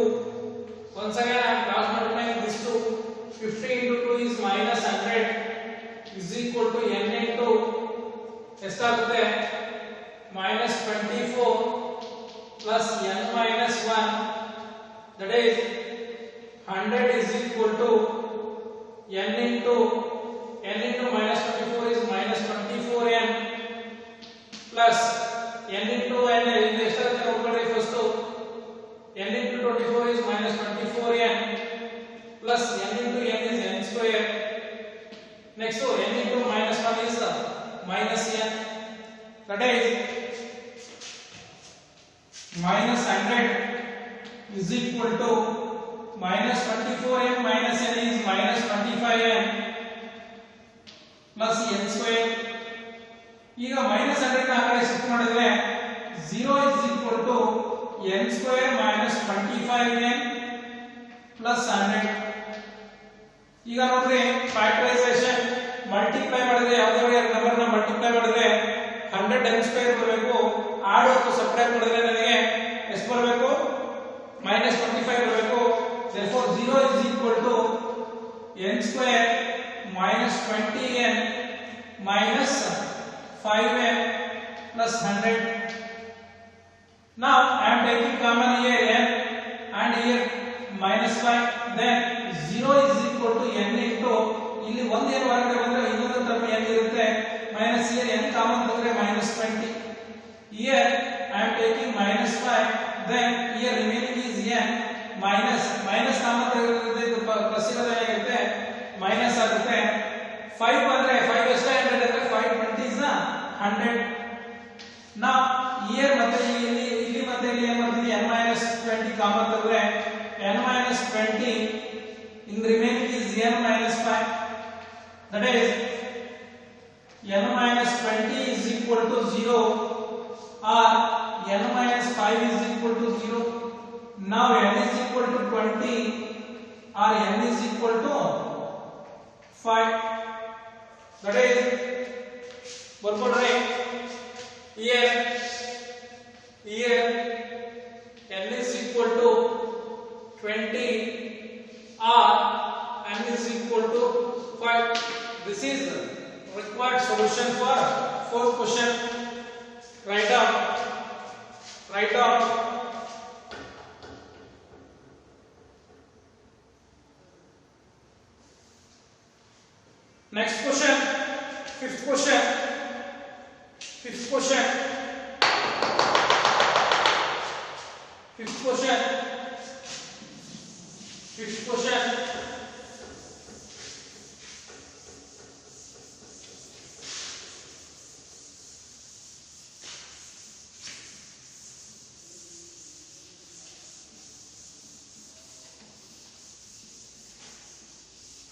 A: Once again I am cross multiplying this 2. 50 into 2 is minus 100 is equal to n into ಎಷ್ಟಾಗುತ್ತೆ minus 24 plus n minus 1 that is 100 is equal to n into minus 24 is minus 24n plus n into n ಎಷ್ಟಾಗುತ್ತೆ ನೋಡ್ಕೊಳ್ಳಿ first n into 24 is minus 24n plus n into n is n square. Next n into minus 1 is minus n that is minus 100 is equal to minus 24n minus n is minus 25n plus n square. ಈಗ minus 100 ನ ಆ ಕಡೆ shift ಮಾಡಿದ್ರೆ 0 is equal to n square minus 25n plus 100. ಈಗ ನೋಡ್ರಿ factorisation multiply ಮಾಡಿದ್ರೆ ಯಾವುದೇ number ನ ಮಲ್ಟಿಪ್ಲೈ ಮಾಡಿದ್ರೆ 100 n ಸ್ಕ್ವೇರ್ ಬರಬೇಕು. ಆಡ್ ಮತ್ತು ಸಬ್ಟ್ರಾಕ್ಟ್ ಮಾಡಿದ್ರೆ ನನಗೆ ಎಷ್ಟು ಬರಬೇಕು minus 25 ಬರಬೇಕು. therefore 0 is equal to n square minus 20n minus 5n plus 100. Now I am taking common here n and here minus 5. Then 0 is equal to n into ಇಲ್ಲಿ ಒಂದು ಏನು ಹೊರಗಡೆ ಬಂದ್ರೆ ಇನ್ನೊಂದು ಟರ್ಮ್ n ಇರುತ್ತೆ minus here n ಕಾಮನ್ ಬಂದ್ರೆ minus 20. Here I am taking minus 5. Then here remaining is n minus common ತೆಗೆದ್ರೆ ಇದು ಪ್ಲಸ್ ಇರೋದಾಗುತ್ತೆ ಮೈನಸ್ ಆಗುತ್ತೆ. 5 ಅಂದ್ರೆ 5 ಎಷ್ಟು 100 ಅಂದ್ರೆ 5 20 is 100. Now here ಮತ್ತೆ ಇಲ್ಲಿ ಮತ್ತೆ ಇಲ್ಲಿ ಏನು ಮಾಡ್ತೀವಿ n minus 20 ಕಾಮನ್ ತೆಗೆದ್ರೆ n minus 20 in remaining is n minus 5 that is n minus 20 is equal to 0 or n minus 5 is equal to 0. Now n is equal to 20 or n is equal to 5 that is ಬರ್ಕೊಂಡ್ರೆ here n is equal to 20 or n is equal to 5. This is required solution for fourth question. Write down next question. Fifth question. Fifth question.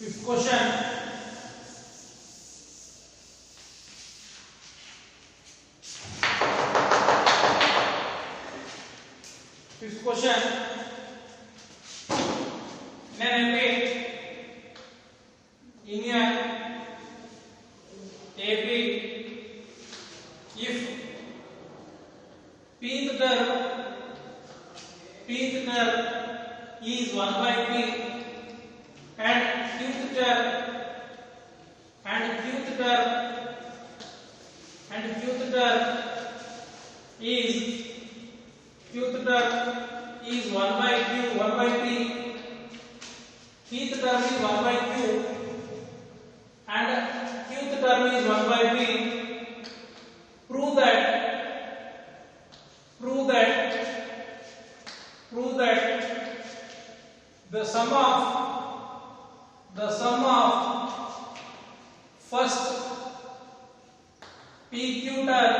A: Fifth question. Fifth question. In an AP, if pth term is 1 by p and qth term is 1 by q, 1 by p, pth term is 1 by q and qth term is 1 by p, prove that the sum of first pq term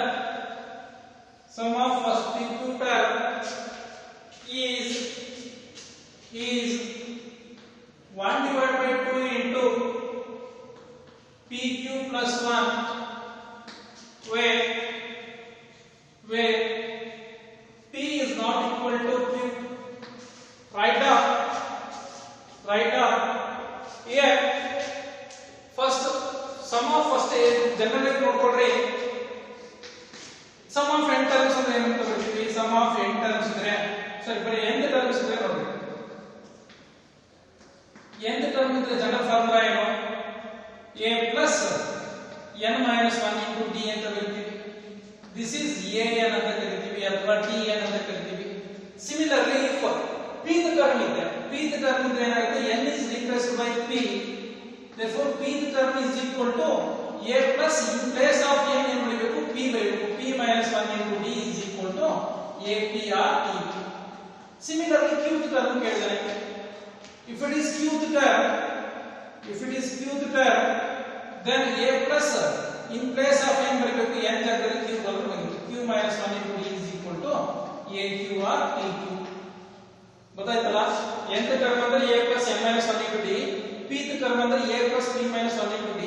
A: is 1 divided by 2 into pq plus 1 where p is not equal to q. Write down here first sum of first generally ನೋಡ್ಕೊಳ್ಳಿ sum of n terms ಅಂದ್ರೆ ಏನು ಅಂತ ಬರ್ತೀವಿ. sum of n terms ಅಂದ್ರೆ ಸರಿ ಬರೀ nth terms ಇದ್ರೆ ನೋಡಿ nth term ಇದ್ರೆ ಜನರಲ್ ಫಾರ್ಮುಲಾ ಏನು a plus n minus 1 into d ಅಂತ ಬರೀತೀವಿ. this is a n ಅಂತ ಕರೀತೀವಿ ಅಥವಾ t n ಅಂತ ಕರೀತೀವಿ. similarly if pth term ಇದೆ ಏನಾಗುತ್ತೆ n is replaced by p, therefore pth term is equal to a plus in place of n ಏನು ಬರೀಬೇಕು p ಬರೀಬೇಕು. p minus 1 into d is equal to ap or tp. similarly qth term ಕೇಳಿದರೆ if it is qth term then a plus in place of n ಬರೀಬೇಕು n ಜಾಗದಲ್ಲಿ q ಬರಬೇಕು. q minus 1 into d is equal to aq or pq. ಗೊತ್ತಾಯ್ತಲ್ಲ? nth term ಅಂದ್ರೆ a plus n minus 1 into d, pth term ಅಂದ್ರೆ a plus p minus 1 into d,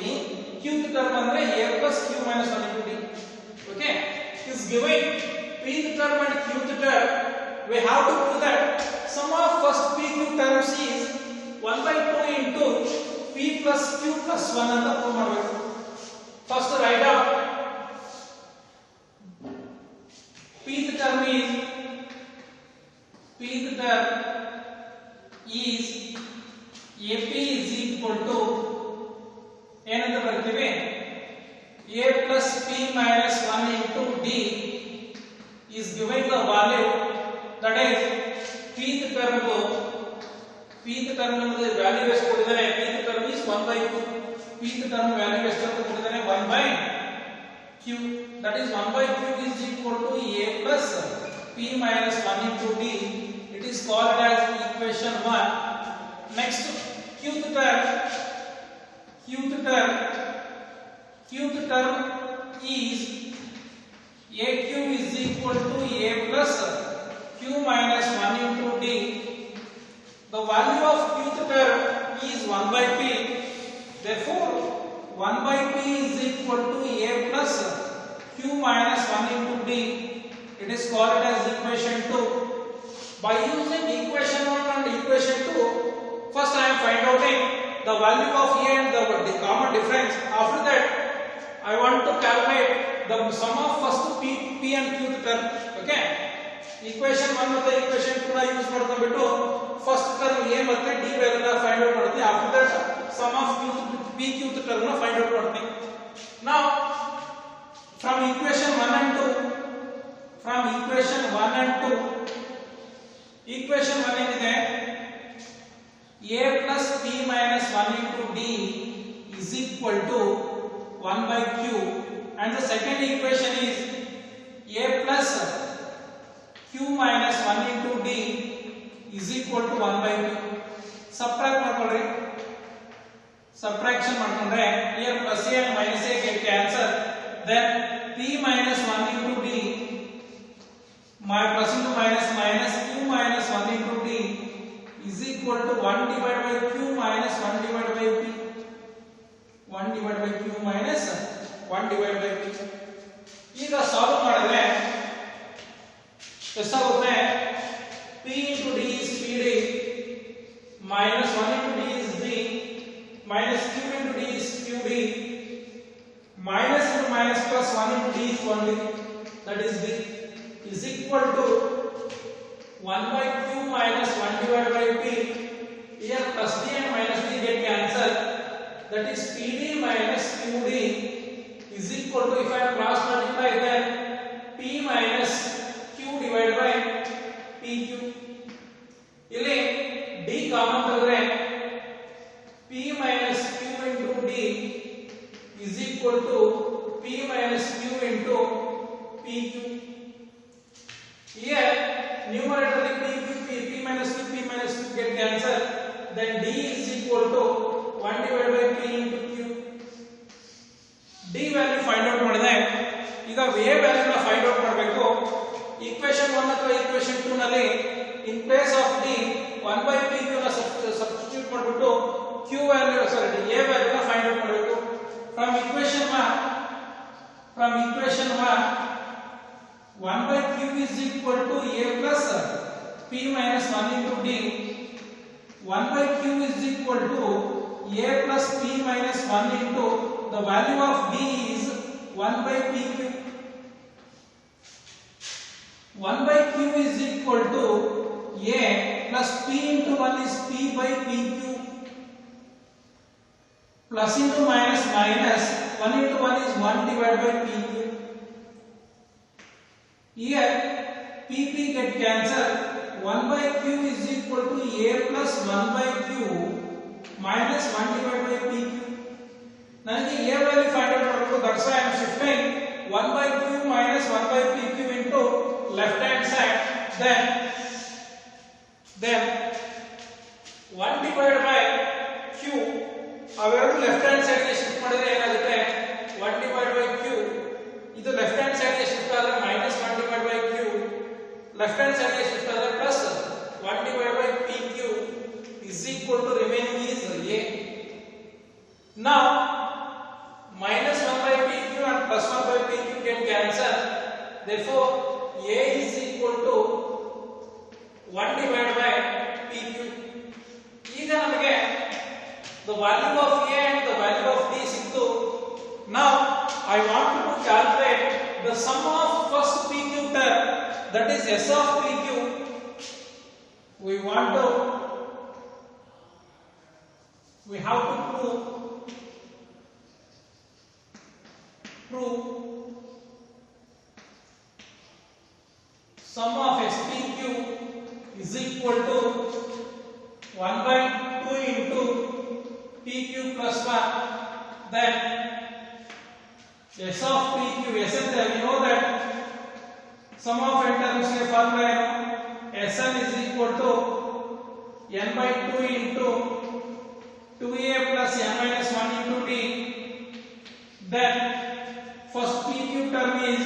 A: qth term ಅಂದ್ರೆ a plus q minus 1 into d. Okay, is given pth term and qth term. We have to prove that sum of first pq terms is 1 by 2 into p plus q plus 1 ಅಂತ prove ಮಾಡಬೇಕು. First write down pth term is ap is equal to ಏನಂತ ಬರ್ತೀವಿ a plus p minus 1 into d is giving the value that is pth term ನ value ಎಷ್ಟು ಕೊಟ್ಟಿದ್ದಾರೆ pth term is 1 by q, pth term value ಎಷ್ಟು ಅಂತ ಕೊಟ್ಟಿದ್ದಾರೆ 1 by q, that is 1 by q is equal to a plus p minus 1 into d. It is called as equation 1. Next qth term is aq is equal to a plus q minus 1 into d. The value of qth term is 1 by p, therefore 1 by p is equal to a plus q minus 1 into d. It is called as equation 2. By using equation 1 and equation 2, first I am finding out the value of a and the common difference. After that I want to calculate the sum of first p and qth term. Okay, equation 1 ಮತ್ತು equation 2 ನ use ಮಾಡ್ಕೊಂಡ್ಬಿಟ್ಟು first term a ಮತ್ತೆ d ವ್ಯಾಲ್ಯೂನ find out ಮಾಡ್ತೀವಿ. After that sum of p qth term ನ find out ಮಾಡ್ತೀವಿ. Now from equation 1 and 2, equation 1 ಏನಿದೆ a plus p minus 1 into d is equal to 1 by q, and the second equation is a plus q minus 1 into d is equal to 1 by q. Subtract ಮಾಡ್ಕೊಳ್ಳಿ. Subtraction ಮಾಡ್ಕೊಂಡ್ರೆ here plus a and minus a get cancel, then p minus 1 into d, my plus into minus q minus 1 into d is is equal to 1 divided by q minus 1 divided by p. 1 divided by q minus 1 divided by p. ಈಗ solve ಮಾಡಿದ್ರೆ ಎಷ್ಟಾಗುತ್ತೆ? p into d is pd minus 1 into d is d minus q into d is qd minus into minus plus 1 into d is 1d, that is d, is equal to 1 by q minus 1 divided by p. Here plus d and minus d get cancelled, that is pd minus qd is equal to, if I cross multiply, then p minus q divided by pq. ಇಲ್ಲಿ d common ತೆಗೆದ್ರೆ p minus q into d is equal to p minus q into pq. Here numerator p minus q get cancelled, then d is equal to 1 divided by p into q. d value find out ಮಾಡಿದೆ. ಈಗ a value ನ find out ಮಾಡಬೇಕು. equation 1 ಅಥವಾ equation 2 ನಲ್ಲಿ in place of d 1 by pq ನ substitute ಮಾಡಿಬಿಟ್ಟು q value a value ನ find out ಮಾಡಬೇಕು. from equation 1 1 by q is equal to a plus p minus 1 into d. 1 by q is equal to a plus p minus 1 into the value of d is 1 by pq. 1 by q is equal to a plus p into 1 is p by pq plus into minus minus 1 into 1 is 1 divided by pq. Here pp get cancelled, 1 by q is equal to a plus 1 by q minus 1 divided by pq. ನನಗೆ a value find out ಮಾಡಬೇಕು, that's why I am shifting 1 by q minus 1 by pq into left hand side, then 1 divided by q ಅವೆರಡು left hand side ಗೆ shift ಮಾಡಿದ್ರೆ ಏನಾಗುತ್ತೆ? 1 divided by q, ಇದು left hand side ಗೆ shift ಆದ್ರೆ minus 1 divided by q, left hand side ಗೆ shift ಆದ್ರೆ plus 1 divided by pq is equal to remaining is a. Now minus 1 by pq and plus 1 by pq can cancel, therefore a is equal to 1 divided by pq. ಈಗ ನಮಗೆ the value of a and the value of d ಸಿಕ್ತು. Now I want to calculate the sum of first pq term, that is s of pq. We have to prove sum of spq is equal to 1 by 2 into pq plus 1. Then s of pq, s and we know that sum of n terms के formula sn is equal to n by 2 into 2a plus n minus 1 into d. Then first pq term is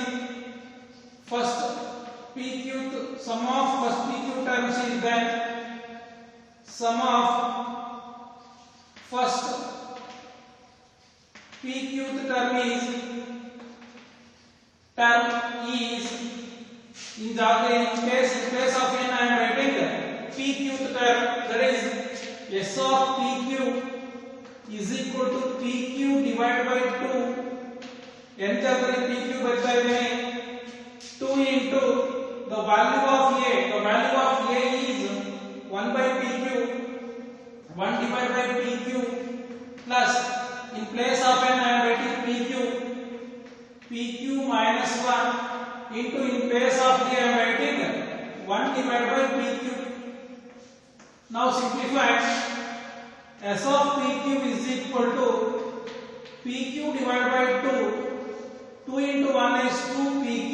A: sum of first pq terms is then sum of first pq term is in place of n I am writing pq term, that is s of pq is equal to pq divided by 2. n ಜಾಗದಲ್ಲಿ pq ಬರ್ತಾ ಇದೆ, 2 into the value of a. The value of a is 1 by pq, 1 divided by pq plus, in place of n I am writing pq minus 1 into, in place of d I am writing 1 divided by pq. Now simplify, s of pq is equal to pq divided by 2. 2 into 1 is 2 pq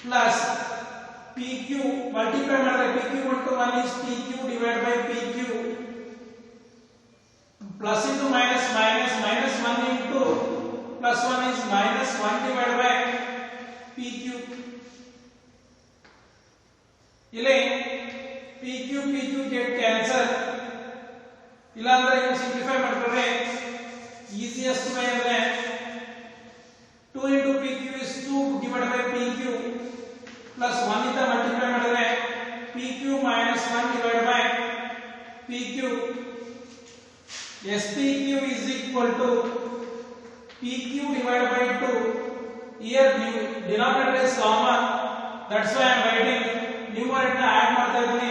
A: plus pq multiply ಮಾಡಿದ್ರೆ pq into 1 is pq divided by pq plus into minus minus minus 1 into plus 1 is minus 1 divided by pq. ಇಲ್ಲಿ PQ get cancel. ಇಲ್ಲಾಂದ್ರೆ ನೀವು simplify ಮಾಡ್ಕೊಂಡ್ರೆ easiest way ಅಂದ್ರೆ 2 into PQ is 2 divided by PQ plus 1 ಇಂದ multiply ಮಾಡಿದ್ರೆ PQ minus 1 divided by PQ. SPQ is equal to PQ divided by 2. Here denominator is common, that's why I am writing numerator add ಮಾಡ್ತಾ ಇದ್ದೀನಿ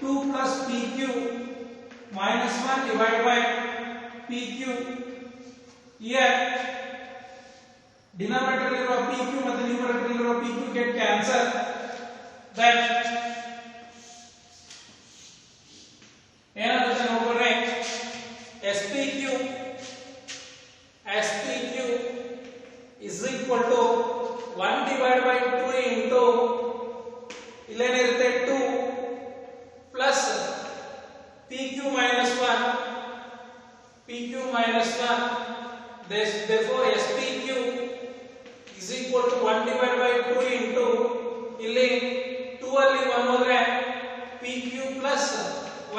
A: 2 plus PQ minus 1 divided by PQ. Here denominator ಇರುವ PQ ಮತ್ತು numerator ಇರುವ PQ get cancel. Then ಏನಾಗುತ್ತೆ ನೋಡ್ಕೊಂಡ್ರೆ SPQ is equal to 1 divided by 2 into ಇಲ್ಲೇನಿರುತ್ತೆ 2 plus PQ minus 1. Therefore SPQ is equal to 1 divided by 2 into ಇಲ್ಲಿ 2 ಅಲ್ಲಿ 1 ಹೋದ್ರೆ PQ plus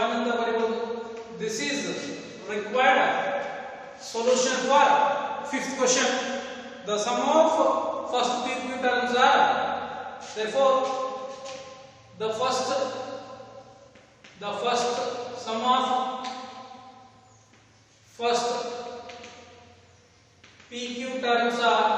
A: 1 ಅಂತ ಬರೆಯಬಹುದು. This is required solution for fifth question. The sum of first PQ terms are, therefore the first sum of first PQ terms are